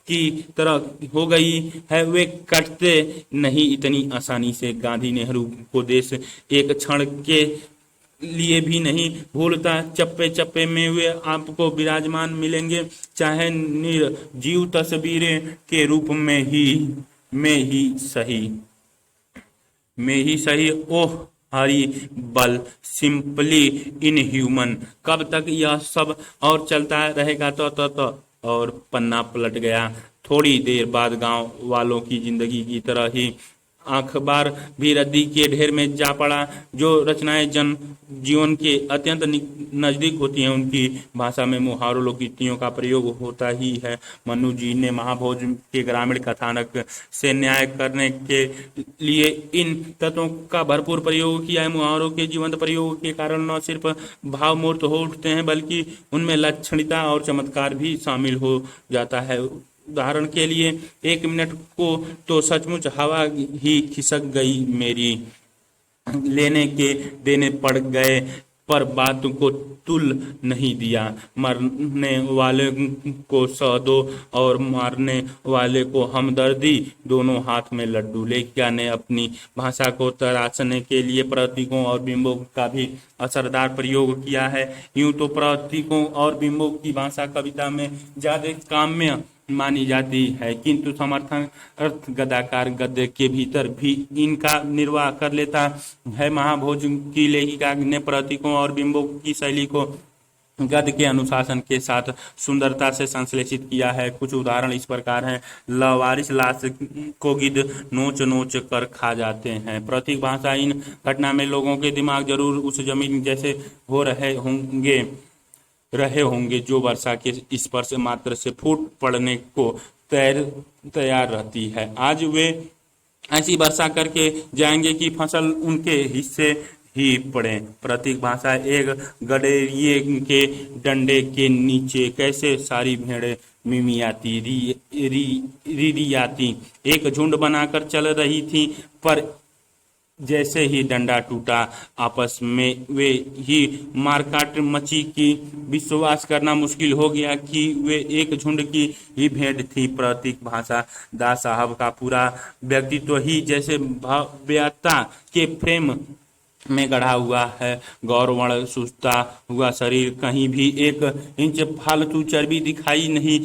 की तरह हो गई है वे कटते नहीं इतनी आसानी से। गांधी नेहरू को देश एक क्षण के लिए भी नहीं भूलता। चप्पे चप्पे में वे आपको विराजमान मिलेंगे, चाहे निर्जीव तस्वीरें के रूप में ही सही। ओह हरी बल, सिंपली इनह्यूमन। कब तक यह सब और चलता रहेगा? तो और पन्ना पलट गया। थोड़ी देर बाद गांव वालों की जिंदगी की तरह ही अखबार भी रद्दी के ढेर में जा पड़ा। जो रचनाएं जन जीवन के अत्यंत नजदीक होती हैं उनकी भाषा में मुहावरों लोकोक्तियों का प्रयोग होता ही है। मनु जी ने महाभोज के ग्रामीण कथानक से न्याय करने के लिए इन तत्वों का भरपूर प्रयोग किया है। मुहावरों के जीवंत प्रयोग के कारण न सिर्फ भावमूर्त हो उठते हैं बल्कि उनमें लक्षणिकता और चमत्कार भी शामिल हो जाता है। उदाहरण के लिए, 1 मिनट को तो सचमुच हवा ही खिसक गई मेरी, लेने के देने पड़ गए पर बात को तुल नहीं दिया। मरने वाले को 100 दो और मारने वाले को हमदर्दी, दोनों हाथ में लड्डू। लेखिका ने अपनी भाषा को तराशने के लिए प्रतीकों और बिंबों का भी असरदार प्रयोग किया है। यूं तो प्रतीकों और बिंबों की भाषा कविता में ज्यादा काम्य मानी जाती है, किंतु समर्थन अर्थ गदाकार गद्य के भीतर भी इनका निर्वाह कर लेता है। महाभोज की लेखिका ने प्रतीकों और बिंबों की शैली को गद्य के अनुशासन के साथ सुंदरता से संश्लेषित किया है। कुछ उदाहरण इस प्रकार हैं। लवारिस लाश को गिद्ध नोच नोच कर खा जाते हैं। प्रतीक भाषा इन घटना में लोगों के दिमाग जरूर उस जमीन जैसे हो रहे होंगे जो वर्षा के स्पर्श मात्र से फूट पड़ने को तैयार रहती है। आज वे ऐसी वर्षा करके जाएंगे कि फसल उनके हिस्से ही पड़े। प्रतीक भाषा, एक गडेरिए के डंडे के नीचे कैसे सारी भेड़ें मिमियाती रिरियाती एक झुंड बनाकर चल रही थी, पर जैसे ही डंडा टूटा आपस में वे ही मारकाट मची कि विश्वास करना मुश्किल हो गया कि वे एक झुंड की ही भेड़ थी। प्रतीक भाषा, दास साहब का पूरा व्यक्तित्व ही जैसे भव्यता के फ्रेम में गढ़ा हुआ है। गौरवर्ण सुस्ता हुआ शरीर, कहीं भी 1 इंच फालतू चर्बी दिखाई नहीं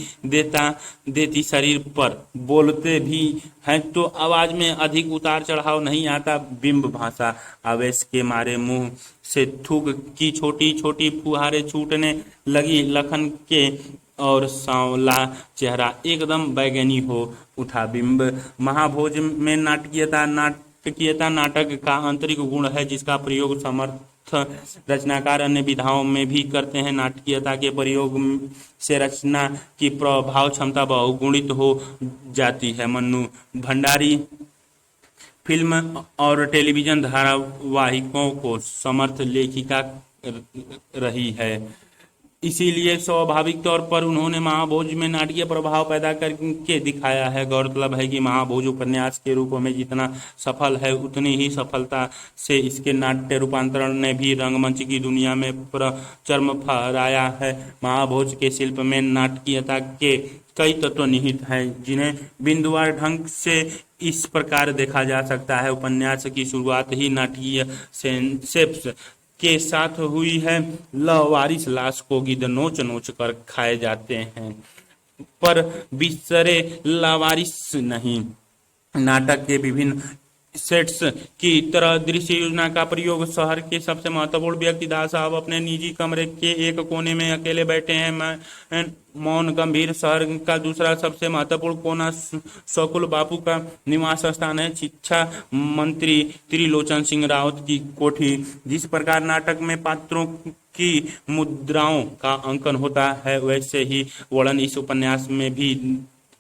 देती शरीर पर। बोलते भी हैं तो आवाज में अधिक उतार चढ़ाव नहीं आता। बिंब भाषा, आवेश के मारे मुंह से थूक की छोटी छोटी फुहारें छूटने लगी। लखन के और सांवला चेहरा एकदम बैगनी हो उठा। बिंब महाभोज में नाटकीयता नाटक का आंतरिक गुण है, जिसका प्रयोग समर्थ रचनाकार अन्य विधाओं में भी करते हैं। नाटकीयता के प्रयोग से रचना की प्रभाव क्षमता बहुगुणित हो जाती है। मन्नू भंडारी फिल्म और टेलीविजन धारावाहिकों को समर्थ लेखिका रही है, इसीलिए स्वाभाविक तौर पर उन्होंने महाभोज में नाटकीय प्रभाव पैदा करके दिखाया है। गौरतलब है कि महाभोज उपन्यास के रूप में जितना सफल है, उतनी ही सफलता से इसके नाट्य रूपांतरण ने भी रंगमंच की दुनिया में परचम फहराया है। महाभोज के शिल्प में नाटकीयता के कई तत्व निहित हैं, जिन्हें बिंदुवार ढंग से इस प्रकार देखा जा सकता है। उपन्यास की शुरुआत ही नाटकीय सेंसेप्स के साथ हुई है। लावारिस लाश को गिद्ध नोच नोच कर खाए जाते हैं, पर बिस्तरे लावारिस नहीं। नाटक के विभिन्न सेट्स की तरह दृश्य योजना का प्रयोग। शहर के सबसे महत्वपूर्ण व्यक्ति दास साहब अपने निजी कमरे के एक कोने में अकेले बैठे हैं, मौन गंभीर। शहर का दूसरा सबसे महत्वपूर्ण कोना शकुल बापू का निवास स्थान है, शिक्षा मंत्री त्रिलोचन सिंह रावत की कोठी। जिस प्रकार नाटक में पात्रों की मुद्राओं का अंकन होता है, वैसे ही वर्णन इस उपन्यास में भी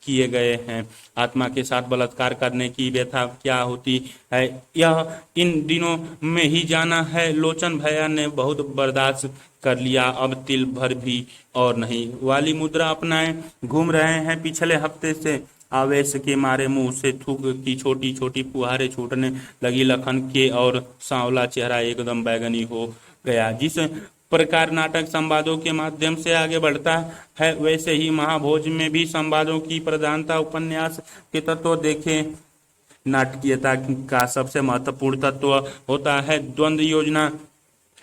किए गए हैं। आत्मा के साथ बलात्कार करने की व्यथा क्या होती है, यह इन दिनों में ही जाना है। लोचन भैया ने बहुत बर्दाश्त कर लिया, अब तिल भर भी और नहीं वाली मुद्रा अपनाए घूम रहे हैं। पिछले हफ्ते से आवेश के मारे मुंह से थूक की छोटी छोटी फुहारें छूटने लगी। लखन के और सांवला चेहरा एकदम बैगनी हो गया। जिस प्रकार नाटक संवादों के माध्यम से आगे बढ़ता है, वैसे ही महाभोज में भी संवादों की प्रधानता। उपन्यास के तत्व देखें। नाटकीयता का सबसे महत्वपूर्ण तत्व होता है द्वंद्व योजना।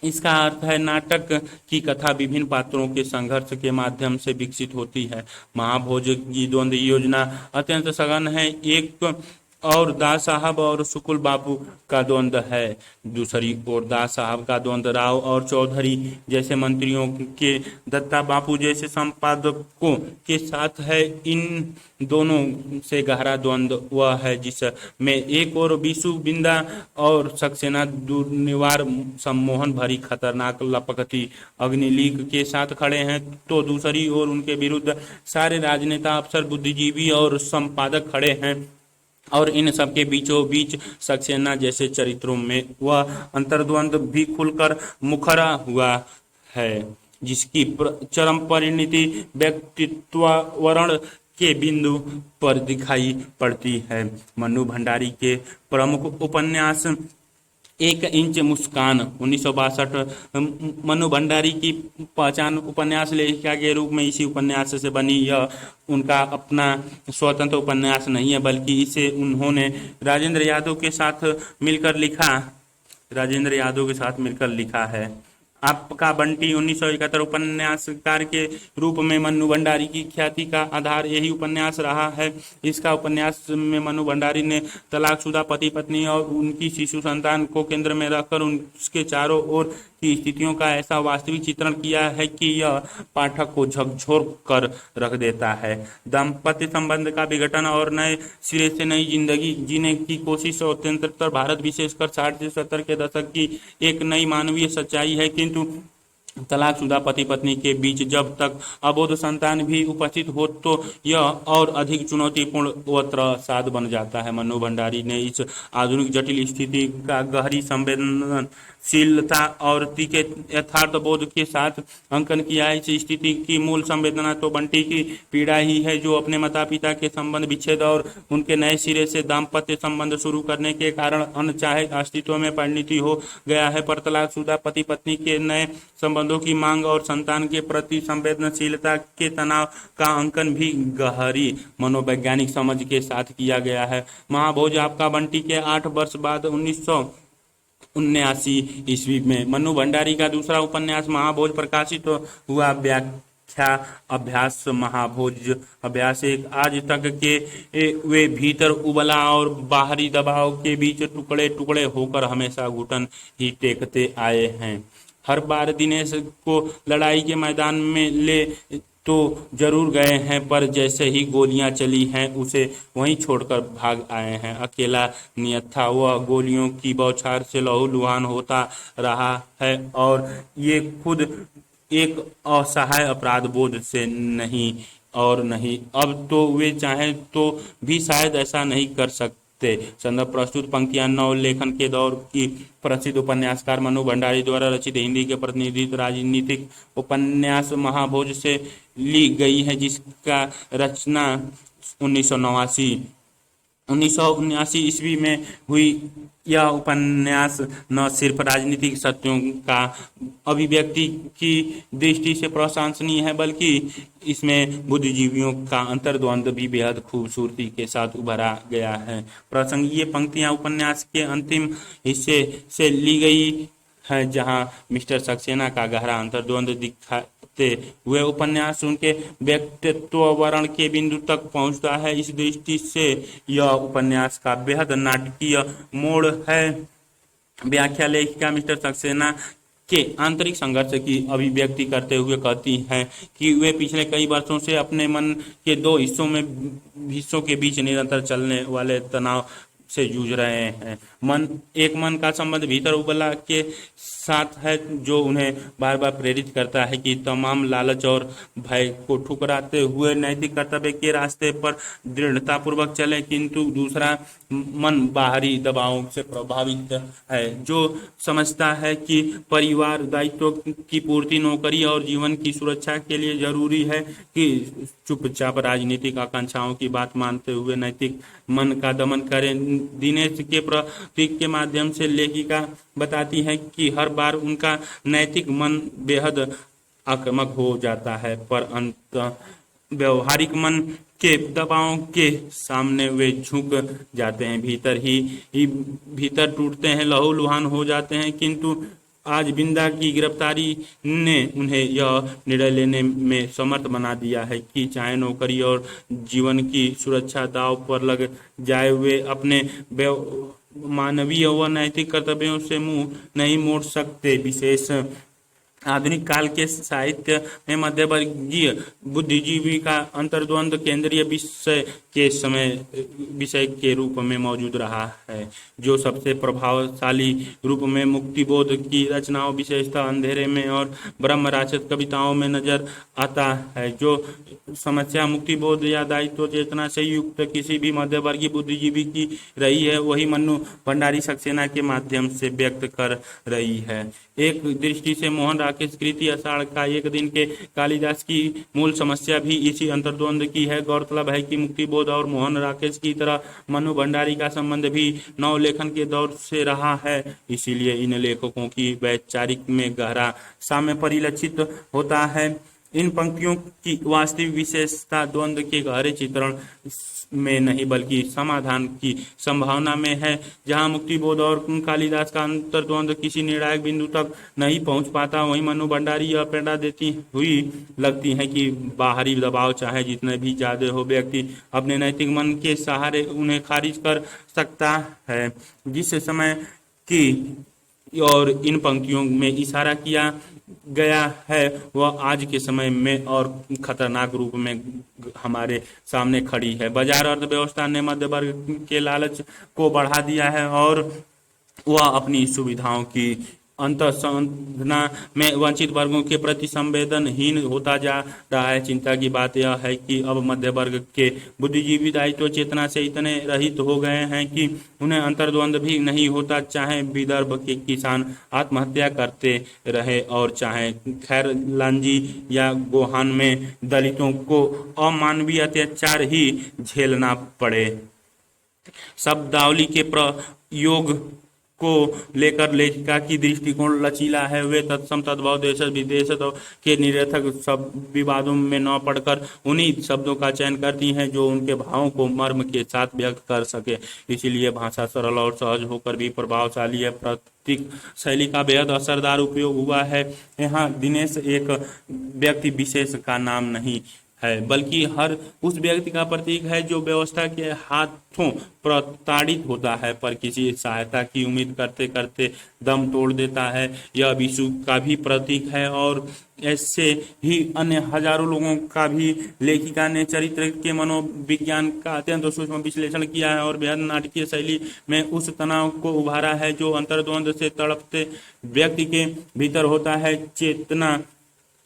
इसका अर्थ है नाटक की कथा विभिन्न पात्रों के संघर्ष के माध्यम से विकसित होती है। महाभोज की द्वंद्व योजना अत्यंत सघन है। एक और दास साहब और शुकुल बापू का द्वंद्व है, दूसरी ओर दास साहब का द्वंद्व राव और चौधरी जैसे मंत्रियों के, दत्ता बापू जैसे संपादकों के साथ है। इन दोनों से गहरा द्वंद्व वह है जिसमें एक और बीसू बिंदा और सक्सेना दुर्निवार सम्मोहन भरी खतरनाक लपकती अग्निलीक के साथ खड़े हैं, तो दूसरी ओर उनके विरुद्ध सारे राजनेता, अफसर, बुद्धिजीवी और संपादक खड़े हैं। और इन सबके बीचों बीच सक्सेना जैसे चरित्रों में वह अंतर्द्वंद भी खुलकर मुखरा हुआ है, जिसकी चरम परिणति व्यक्तित्ववर्ण के बिंदु पर दिखाई पड़ती है। मन्नू भंडारी के प्रमुख उपन्यास 1 इंच मुस्कान 1962। मन्नू भंडारी की पहचान उपन्यास लेखिका के रूप में इसी उपन्यास से बनी। यह उनका अपना स्वतंत्र उपन्यास नहीं है, बल्कि इसे उन्होंने राजेंद्र यादव के साथ मिलकर लिखा है। आपका बंटी 1971 उपन्यासकार के रूप में मन्नू भंडारी की ख्याति का आधार यही उपन्यास रहा है। इसका उपन्यास में मन्नू भंडारी ने तलाकशुदा पति पत्नी और उनकी शिशु संतान को केंद्र में रखकर उसके चारों ओर की स्थितियों का ऐसा वास्तविक चित्रण किया है कि यह पाठक को झकझोर कर रख देता है। दाम्पत्य संबंध का विघटन और नए सिरे से नई जिंदगी जीने की कोशिश स्वतंत्र भारत, विशेषकर 60 से 70 के दशक की एक नई मानवीय सच्चाई है। किंतु तलाकशुदा पति पत्नी के बीच जब तक अबोध संतान भी उपस्थित हो, तो यह और अधिक चुनौतीपूर्ण व त्रसाद बन जाता है। मन्नू भंडारी ने इस आधुनिक जटिल स्थिति का गहरी संवेदनशीलता और तीखे यथार्थ बोध के साथ अंकन किया है। इस स्थिति की मूल संवेदना तो बंटी की पीड़ा ही है, जो अपने माता पिता के संबंध विच्छेद और उनके नए सिरे से दाम्पत्य संबंध शुरू करने के कारण अनचाहे अस्तित्व में परिणति हो गया है। पर तलाकशुदा पति पत्नी के नए संबंधों की मांग और संतान के प्रति संवेदनशीलता के तनाव का अंकन भी गहरी मनोवैज्ञानिक समझ के साथ किया गया है। महाभोज आपका बंटी के 8 वर्ष बाद ईस्वी में मन्नू भंडारी का दूसरा उपन्यास महाभोज प्रकाशित हुआ। व्याख्या अभ्यास महाभोज अभ्यास एक आज तक के वे भीतर उबला और बाहरी दबाव के बीच टुकड़े टुकड़े होकर हमेशा घुटन ही टेकते आए हैं। हर बार दिनेश को लड़ाई के मैदान में ले तो जरूर गए हैं, पर जैसे ही गोलियां चली हैं उसे वहीं छोड़कर भाग आए हैं। अकेला नियत था, वह गोलियों की बौछार से लहूलुहान होता रहा है और ये खुद एक असहाय अपराध बोध से नहीं और नहीं। अब तो वे चाहें तो भी शायद ऐसा नहीं कर सकते। संदर्भ प्रस्तुत पंक्तियां नव लेखन के दौर की प्रसिद्ध उपन्यासकार मन्नू भंडारी द्वारा रचित हिंदी के प्रतिनिधित्व राजनीतिक उपन्यास महाभोज से ली गई है, जिसका रचना 1979 ईस्वी में हुई। यह उपन्यास न सिर्फ राजनीतिक सत्यों का अभिव्यक्ति की दृष्टि से प्रशंसनीय है, बल्कि इसमें बुद्धिजीवियों का अंतर्द्वंद भी बेहद खूबसूरती के साथ उभरा गया है। प्रसंग ये पंक्तियां उपन्यास के अंतिम हिस्से से ली गई है, जहां मिस्टर सक्सेना का गहरा अंतर्द्वंद दिखाते हुए उपन्यास उनके व्यक्तित्व वर्ण के बिंदु तक पहुंचता है। इस दृष्टि से यह उपन्यास का बेहद नाटकीय मोड़ है। व्याख्या लेखिका मिस्टर सक्सेना के आंतरिक संघर्ष की अभिव्यक्ति करते हुए कहती हैं कि वे पिछले कई वर्षों से अपने मन के दो हिस्सों के बीच निरंतर चलने वाले तनाव से जूझ रहे हैं। एक मन का संबंध भीतर उबला के साथ है, जो उन्हें बार बार प्रेरित करता है कि तमाम लालच और भय को ठुकराते हुए नैतिक कर्तव्य के रास्ते पर दृढ़तापूर्वक चले, किंतु दूसरा मन बाहरी दबावों से प्रभावित है, जो समझता है कि परिवार दायित्व की पूर्ति, नौकरी और जीवन की सुरक्षा के लिए जरूरी है कि चुपचाप राजनीतिक आकांक्षाओं की बात मानते हुए नैतिक मन का दमन करें। दिनेश के प्रतीक के माध्यम से लेखिका बताती है कि हर बार उनका नैतिक मन बेहद आक्रामक हो जाता है, पर अंत व्यवहारिक मन के दबावों के सामने वे झुक जाते हैं, भीतर टूटते हैं, लहूलुहान हो जाते हैं। किंतु आज बिंदा की गिरफ्तारी ने उन्हें यह निर्णय लेने में समर्थ बना दिया है कि चाहे नौकरी और जीवन की सुरक्षा दांव पर लग जाए, वे अपने मानवीय व नैतिक कर्तव्यों से मुंह नहीं मोड़ सकते। विशेष आधुनिक काल के साहित्य में मध्यवर्गीय बुद्धिजीवी का अंतर्द्वंद केंद्रीय विषय के रूप में मौजूद रहा है, जो सबसे प्रभावशाली रूप में मुक्तिबोध की रचनाओं, विशेषतः अंधेरे में और ब्रह्म राक्षस कविताओं में नजर आता है। जो समस्या मुक्तिबोध या दायित्व चेतना से युक्त किसी भी मध्यवर्गीय बुद्धिजीवी की रही है, वही मन्नू भंडारी सक्सेना के माध्यम से व्यक्त कर रही है। एक दृष्टि से मोहन राकेश कृति आषाढ़ का एक दिन के कालिदास की मूल समस्या भी इसी अंतर्द्वंद की है। गौरतलब है कि मुक्तिबोध और मोहन राकेश की तरह मन्नू भंडारी का संबंध भी नव लेखन के दौर से रहा है, इसीलिए इन लेखकों की वैचारिक में गहरा साम्य परिलक्षित होता है। इन पंक्तियों की वास्तविक विशेषता द्वंद्व के गहरे चित्रण में नहीं, बल्कि समाधान की संभावना में है। जहां मुक्तिबोध और कालिदास का अंतर्द्वंद किसी निर्णायक बिंदु तक नहीं पहुंच पाता, वहीं मन्नू भंडारी यह प्रेरणा देती हुई लगती है कि बाहरी दबाव चाहे जितने भी ज्यादा हो, व्यक्ति अपने नैतिक मन के सहारे उन्हें खारिज कर सकता है। जिस समय की और इन पंक्तियों में इशारा किया गया है, वह आज के समय में और खतरनाक रूप में हमारे सामने खड़ी है। बाजार अर्थव्यवस्था ने मध्य वर्ग के लालच को बढ़ा दिया है और वह अपनी सुविधाओं की अंतःसाधना में वंचित वर्गों के प्रति संवेदनहीन होता जा रहा है। चिंता की बात यह है कि अब मध्य वर्ग के बुद्धिजीवी दायित्व चेतना से इतने रहित हो गए हैं कि उन्हें अंतर्द्वंद भी नहीं होता, चाहे विदर्भ के किसान आत्महत्या करते रहे और चाहे खैर लांजी या गोहान में दलितों को अमानवीय अत्याचार ही झेलना पड़े। शब्दावली के प्रयोग को लेकर लेखिका की दृष्टिकोण लचीला है। वे तत्सम तद्भव देश विदेश के निरर्थक सब विवादों में न पड़कर उन्हीं शब्दों का चयन करती हैं जो उनके भावों को मर्म के साथ व्यक्त कर सके। इसीलिए भाषा सरल और सहज होकर भी प्रभावशाली है। प्रतीक शैली का बेहद असरदार उपयोग हुआ है। यहाँ दिनेश एक व्यक्ति विशेष का नाम नहीं है, बल्कि हर उस व्यक्ति का प्रतीक है जो व्यवस्था के हाथों प्रताड़ित होता है, पर किसी सहायता की उम्मीद करते करते दम तोड़ देता है। यह विशु का भी प्रतीक है और ऐसे ही अन्य हजारों लोगों का भी। लेखिका ने चरित्र के मनोविज्ञान का अत्यंत सूक्ष्म विश्लेषण किया है और बेहद नाटकीय शैली में उस तनाव को उभारा है जो अंतर्द्वंद से तड़पते व्यक्ति के भीतर होता है। चेतना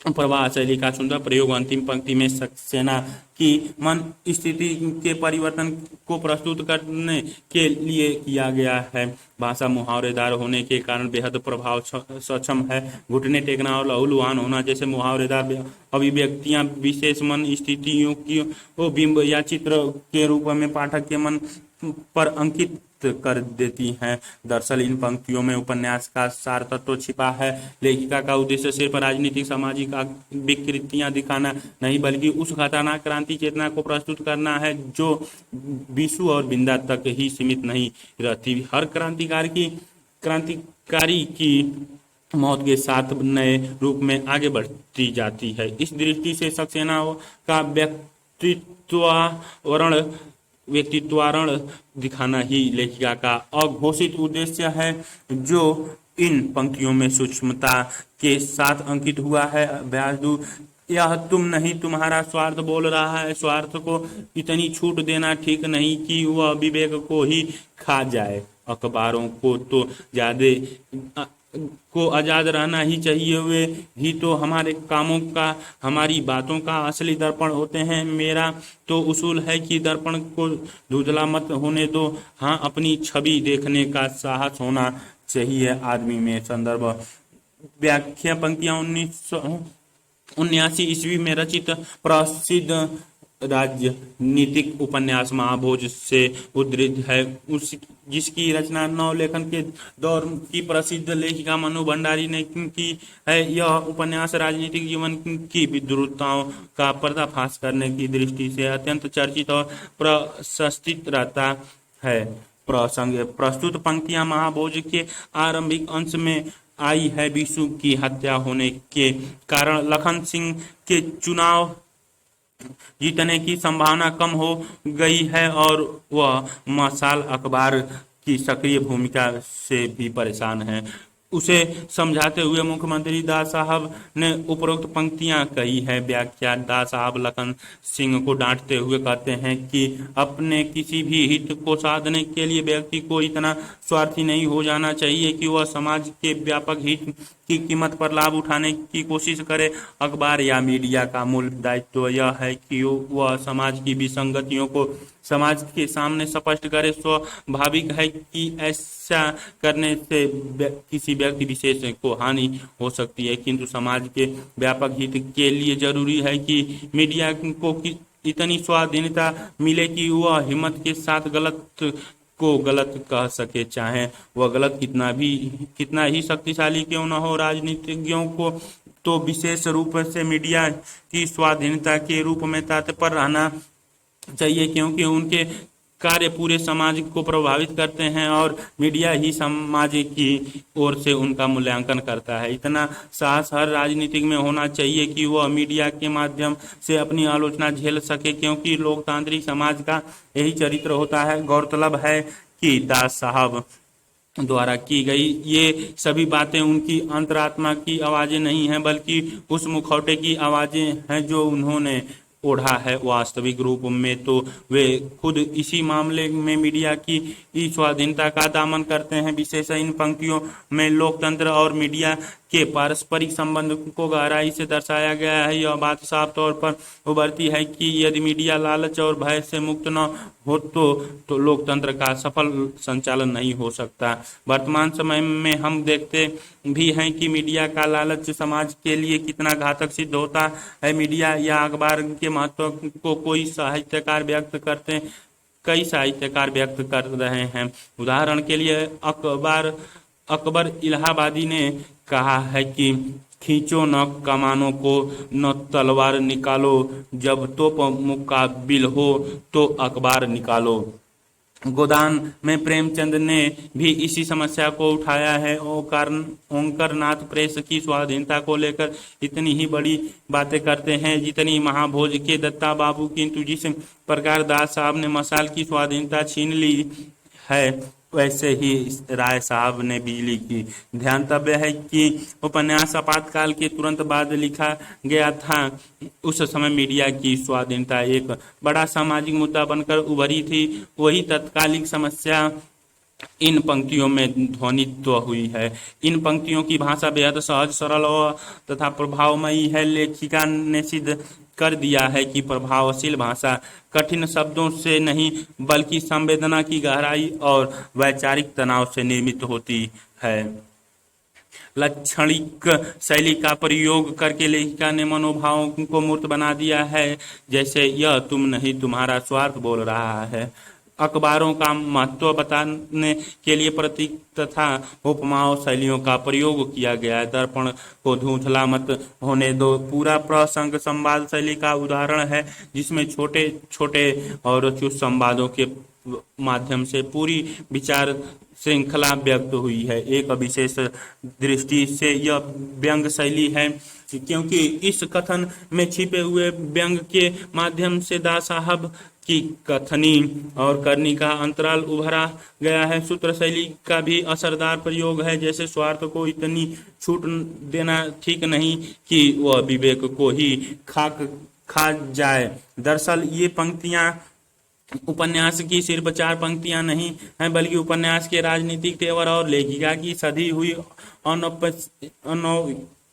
प्रवाह शैली का सुंदर प्रयोग अंतिम पंक्ति में सक्सेना की मन स्थिति के परिवर्तन को प्रस्तुत करने के लिए किया गया है। भाषा मुहावरेदार होने के कारण बेहद प्रभाव सक्षम है। घुटने टेकना और लहूलुहान होना जैसे मुहावरेदार अभिव्यक्तियां विशेष मन स्थितियों की बिंब या चित्र के रूप में पाठक के मन पर अंकित कर देती हैं। दरअसल इन पंक्तियों में उपन्यास का सार तत्व छिपा है। लेखिका का उद्देश्य सिर्फ राजनीतिक सामाजिक विकृतियां दिखाना नहीं, बल्कि उस खतरनाक क्रांति चेतना को प्रस्तुत करना है जो विशु और बिंदा तक ही सीमित नहीं रहती। हर क्रांतिकारी की मौत के साथ नए रूप में आगे बढ़ती जाती है। इस दृष्टि से सक्सेना का व्यक्तित्वारण दिखाना ही लेखिका का अघोषित उद्देश्य है, जो इन पंक्तियों में सूक्ष्मता के साथ अंकित हुआ है। ब्याजदू यह तुम नहीं, तुम्हारा स्वार्थ बोल रहा है। स्वार्थ को इतनी छूट देना ठीक नहीं कि वह विवेक को ही खा जाए। अखबारों को तो ज्यादा को आजाद रहना ही चाहिए। वे ही तो हमारे कामों का, हमारी बातों का असली दर्पण होते हैं। मेरा तो उसूल है कि दर्पण को धुंधला मत होने दो। हाँ, अपनी छवि देखने का साहस होना चाहिए आदमी में। संदर्भ व्याख्या पंक्तियां 1979 ईस्वी में रचित प्रसिद्ध राजनीतिक उपन्यास महाभोज से उद्धृत है, जिसकी रचना नवलेखन के दौर की प्रसिद्ध लेखिका मनु भंडारी ने की है। यह उपन्यास राजनीतिक जीवन की विद्रुतताओं का पर्दाफाश करने की दृष्टि से अत्यंत चर्चित और प्रशंसित रहता है। प्रस्तुत पंक्तियां महाभोज के आरंभिक अंश में आई है। विशु की हत्या होने के कारण लखन सिंह के चुनाव जीतने की संभावना कम हो गई है और वह मशाल अखबार की सक्रिय भूमिका से भी परेशान है। उसे समझाते हुए मुख्यमंत्री दास साहब ने उपरोक्त पंक्तियां कही है। व्याख्या दास साहब लखन सिंह को डांटते हुए कहते हैं कि अपने किसी भी हित को साधने के लिए व्यक्ति को इतना स्वार्थी नहीं हो जाना चाहिए कि वह समाज के व्यापक हित की कीमत पर लाभ उठाने की कोशिश करे। अखबार या मीडिया का मूल दायित्व यह है कि वह समाज की विसंगतियों को समाज के सामने स्पष्ट करे। स्वाभाविक है कि ऐसा करने से किसी व्यक्ति विशेष को हानि हो सकती है, किंतु समाज के व्यापक हित के लिए जरूरी है कि मीडिया को इतनी स्वाधीनता मिले कि वह हिम्मत के साथ गलत को गलत कह सके, चाहे वह गलत कितना ही शक्तिशाली क्यों न हो। राजनीतिज्ञों को तो विशेष रूप से मीडिया की स्वाधीनता के रूप में तत्पर रहना चाहिए, क्योंकि उनके कार्य पूरे समाज को प्रभावित करते हैं और मीडिया ही समाज की ओर से उनका मूल्यांकन करता है। इतना साहस हर राजनीतिक में होना चाहिए कि वह मीडिया के माध्यम से अपनी आलोचना झेल सके, क्योंकि लोकतांत्रिक समाज का यही चरित्र होता है। गौरतलब है कि दास साहब द्वारा की गई ये सभी बातें उनकी अंतरात्मा की आवाजें नहीं हैं, बल्कि उस मुखौटे की आवाजें हैं जो उन्होंने ओढ़ा है। वास्तविक रूप में तो वे खुद इसी मामले में मीडिया की स्वाधीनता का दामन करते हैं। विशेष इन पंक्तियों में लोकतंत्र और मीडिया के पारस्परिक संबंध को गहराई से दर्शाया गया है। यह बात साफ तौर पर उभरती है कि यदि मीडिया लालच और भय से मुक्त न हो तो लोकतंत्र का सफल संचालन नहीं हो सकता। वर्तमान समय में हम देखते भी हैं कि मीडिया का लालच समाज के लिए कितना घातक सिद्ध होता है। मीडिया या अखबार के महत्व को कोई साहित्यकार व्यक्त करते कई साहित्यकार व्यक्त कर रहे हैं। उदाहरण के लिए अकबर इलाहाबादी ने कहा है कि खींचो न कमानों को, न तलवार निकालो, जब तोप मुकाबिल हो तो अखबार निकालो। गोदान में प्रेमचंद ने भी इसी समस्या को उठाया है। ओंकार नाथ प्रेस की स्वाधीनता को लेकर इतनी ही बड़ी बातें करते हैं जितनी महाभोज के दत्ता बाबू, किंतु जिस प्रकार दास साहब ने मसाल की स्वाधीनता छीन ली है, वैसे ही राय साहब ने बिजली की। ध्यातव्य है कि उपन्यास आपातकाल के तुरंत बाद लिखा गया था। उस समय मीडिया की स्वाधीनता एक बड़ा सामाजिक मुद्दा बनकर उभरी थी। वही तत्कालिक समस्या इन पंक्तियों में ध्वनित हुई है। इन पंक्तियों की भाषा बेहद सहज, सरल और तथा प्रभावमयी है। लेखिका ने सिद्ध कर दिया है कि प्रभावशील भाषा कठिन शब्दों से नहीं बल्कि संवेदना की गहराई और वैचारिक तनाव से निर्मित होती है। लाक्षणिक शैली का प्रयोग करके लेखिका ने मनोभावों को मूर्त बना दिया है, जैसे यह तुम नहीं तुम्हारा स्वार्थ बोल रहा है। अखबारों का महत्व बताने के लिए प्रतीक तथा उपमाओं शैलियों का प्रयोग किया गया है। दर्पण को धूंधला मत होने दो पूरा प्रसंग संवाद शैली का उदाहरण है, जिसमें छोटे छोटे और उचित संवादों के माध्यम से पूरी विचार श्रृंखला व्यक्त हुई है। एक विशेष दृष्टि से यह व्यंग शैली है, क्योंकि इस कथन में छिपे हुए व्यंग के माध्यम से दास साहब की कथनी और करनी का अंतराल उभरा गया है। सूत्र शैली का भी असरदार प्रयोग है, जैसे स्वार्थ को इतनी छूट देना ठीक नहीं कि वह विवेक को ही खा जाए। दरअसल ये पंक्तियां उपन्यास की सिर्फ 4 पंक्तियां नहीं हैं, बल्कि उपन्यास के राजनीतिक तेवर और लेखिका की सधी हुई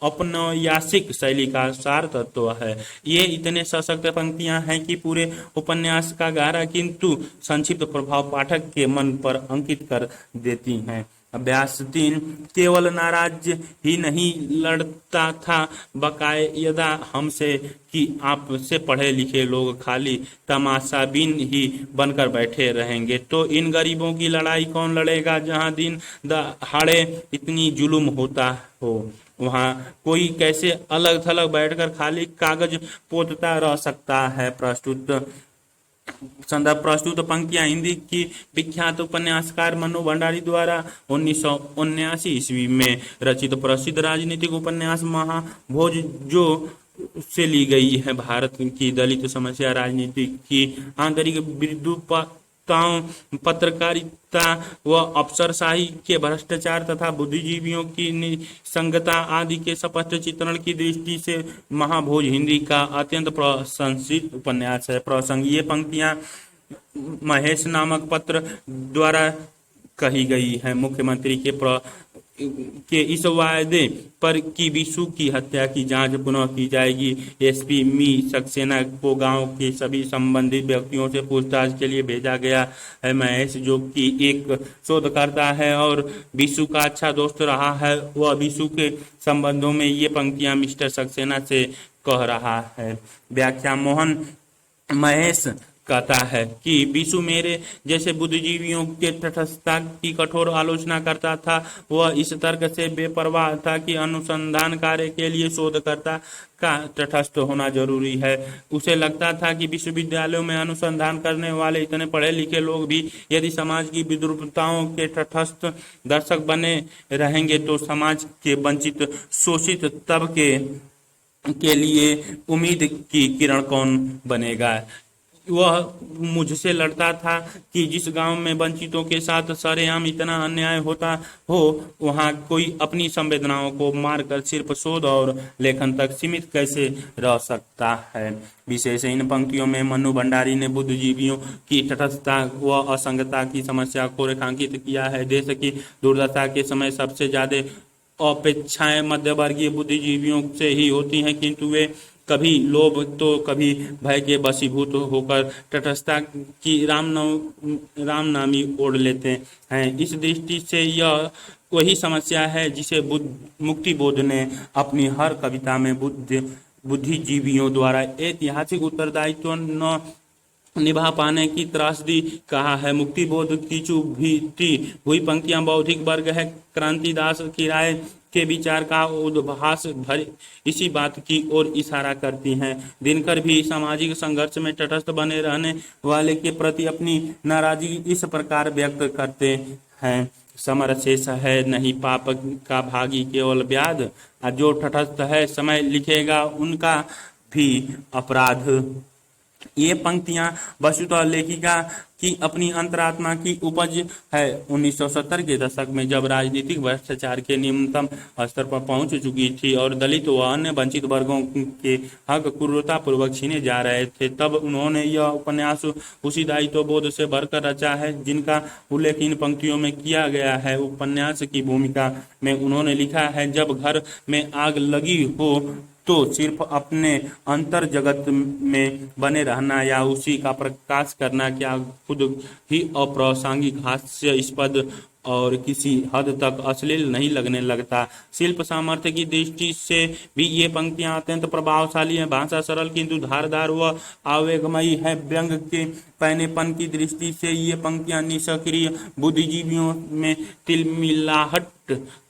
औपन्यासिक शैली का सार तत्व है। ये इतने सशक्त पंक्तियां हैं कि पूरे उपन्यास का गहरा किंतु संक्षिप्त प्रभाव पाठक के मन पर अंकित कर देती हैं। अभ्यास 3 केवल नाराज ही नहीं लड़ता था बाकायदा हमसे कि आपसे पढ़े लिखे लोग खाली तमाशाबीन ही बनकर बैठे रहेंगे तो इन गरीबों की लड़ाई कौन लड़ेगा। जहां दिन दहाड़े इतनी जुल्म होता हो, वहां कोई कैसे अलग थलग बैठकर खाली कागज पोतता रह सकता है। प्रस्तुत पंक्तियां हिंदी की विख्यात उपन्यासकार मनु भंडारी द्वारा 1979 ईस्वी में रचित प्रसिद्ध राजनीतिक उपन्यास महाभोज जो से ली गई है। भारत की दलित समस्या, राजनीति की आंतरिक विद्रूपताओं, पत्रकारिता व अफसरशाही के भ्रष्टाचार तथा बुद्धिजीवियों की निसंगता आदि के स्पष्ट चित्रण की दृष्टि से महाभोज हिंदी का अत्यंत प्रशंसित उपन्यास है। प्रसंग ये पंक्तियां महेश नामक पत्र द्वारा कही गई है। मुख्यमंत्री के इस वायदे पर कि विशु की हत्या की जांच पुनः की जाएगी, एसपी मी सक्सेना को गांव के सभी संबंधित व्यक्तियों से पूछताछ के लिए भेजा गया है। महेश जो कि एक शोधकर्ता है और विशु का अच्छा दोस्त रहा है, वह विशु के संबंधों में ये पंक्तियां मिस्टर सक्सेना से कह रहा है। व्याख्या मोहन महेश कहता है कि विशु मेरे जैसे बुद्धिजीवियों के तटस्थता की कठोर आलोचना करता था। वह इस तर्क से बेपरवाह था कि अनुसंधान कार्य के लिए शोधकर्ता का तटस्थ होना जरूरी है। उसे लगता था कि विश्वविद्यालयों में अनुसंधान करने वाले इतने पढ़े लिखे लोग भी यदि समाज की विद्रूपताओं के तटस्थ दर्शक बने रहेंगे तो समाज के वंचित शोषित तबके के लिए उम्मीद की किरण कौन बनेगा। वह मुझसे लड़ता था कि जिस गांव में वंचितों के साथ सरेआम इतना अन्याय होता हो, वहां कोई अपनी संवेदनाओं को मारकर सिर्फ शोध और लेखन तक सीमित कैसे रह सकता है। विशेष इन पंक्तियों में मनु भंडारी ने बुद्धिजीवियों की तटस्थता व असंगता की समस्या को रेखांकित किया है। देश की दुर्दशा के समय सबसे ज्यादा अपेक्षाएं मध्यवर्गीय बुद्धिजीवियों से ही होती हैं, किंतु वे कभी लोभ तो कभी भय के वशीभूत होकर तटस्थता की रामनामी ओढ़ लेते हैं। इस दृष्टि से यह वही समस्या है जिसे मुक्तिबोध ने अपनी हर कविता में बुद्धिजीवियों द्वारा ऐतिहासिक उत्तरदायित्व न निभा पाने की त्रासदी कहा है। मुक्ति बोध की चुभती हुई पंक्तियां बौद्धिक वर्ग है क्रांतिदास की राय के विचार का उद्भास भर इसी बात की ओर इशारा करती हैं। दिनकर भी सामाजिक संघर्ष में तटस्थ बने रहने वाले के प्रति अपनी नाराजगी इस प्रकार व्यक्त करते हैं। समर शेष है नहीं पाप का भागी केवल व्याध, जो तटस्थ है समय लिखेगा उनका भी अपराध। ये पंक्तियां वस्तुतः लेखिका की अपनी अंतरात्मा की उपज है। 1970 के दशक में जब राजनीतिक भ्रष्टाचार के निम्नतम स्तर पर पहुंच चुकी थी और दलित व अन्य वंचित वर्गों के हक क्रूरतापूर्वक छीने जा रहे थे, तब उन्होंने यह उपन्यास उसी दायित्व बोध से भरकर रचा है जिनका उल्लेख इन पंक्तियों में किया गया है। उपन्यास की भूमिका में उन्होंने लिखा है, जब घर में आग लगी हो तो सिर्फ अपने अंतर जगत में बने रहना या उसी का प्रकाश करना क्या खुद ही अप्रासंगिक, हास्यास्पद और किसी हद तक अश्लील नहीं लगने लगता। शिल्प सामर्थ्य की दृष्टि से भी ये पंक्तियां अत्यंत प्रभावशाली हैं। भाषा सरल किंतु धारदार व आवेगमयी है। व्यंग के पैनेपन की दृष्टि से ये पंक्तियां निष्क्रिय बुद्धिजीवियों में तिलमिलाहट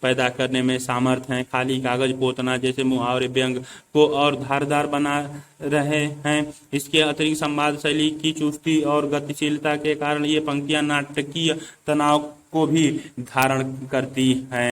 पैदा करने में सामर्थ हैं। खाली कागज पोतना जैसे मुहावरे व्यंग को और धारदार बना रहे हैं। इसके अतिरिक्त संवाद शैली की चुस्ती और गतिशीलता के कारण ये पंक्तियां नाटकीय तनाव को भी धारण करती हैं।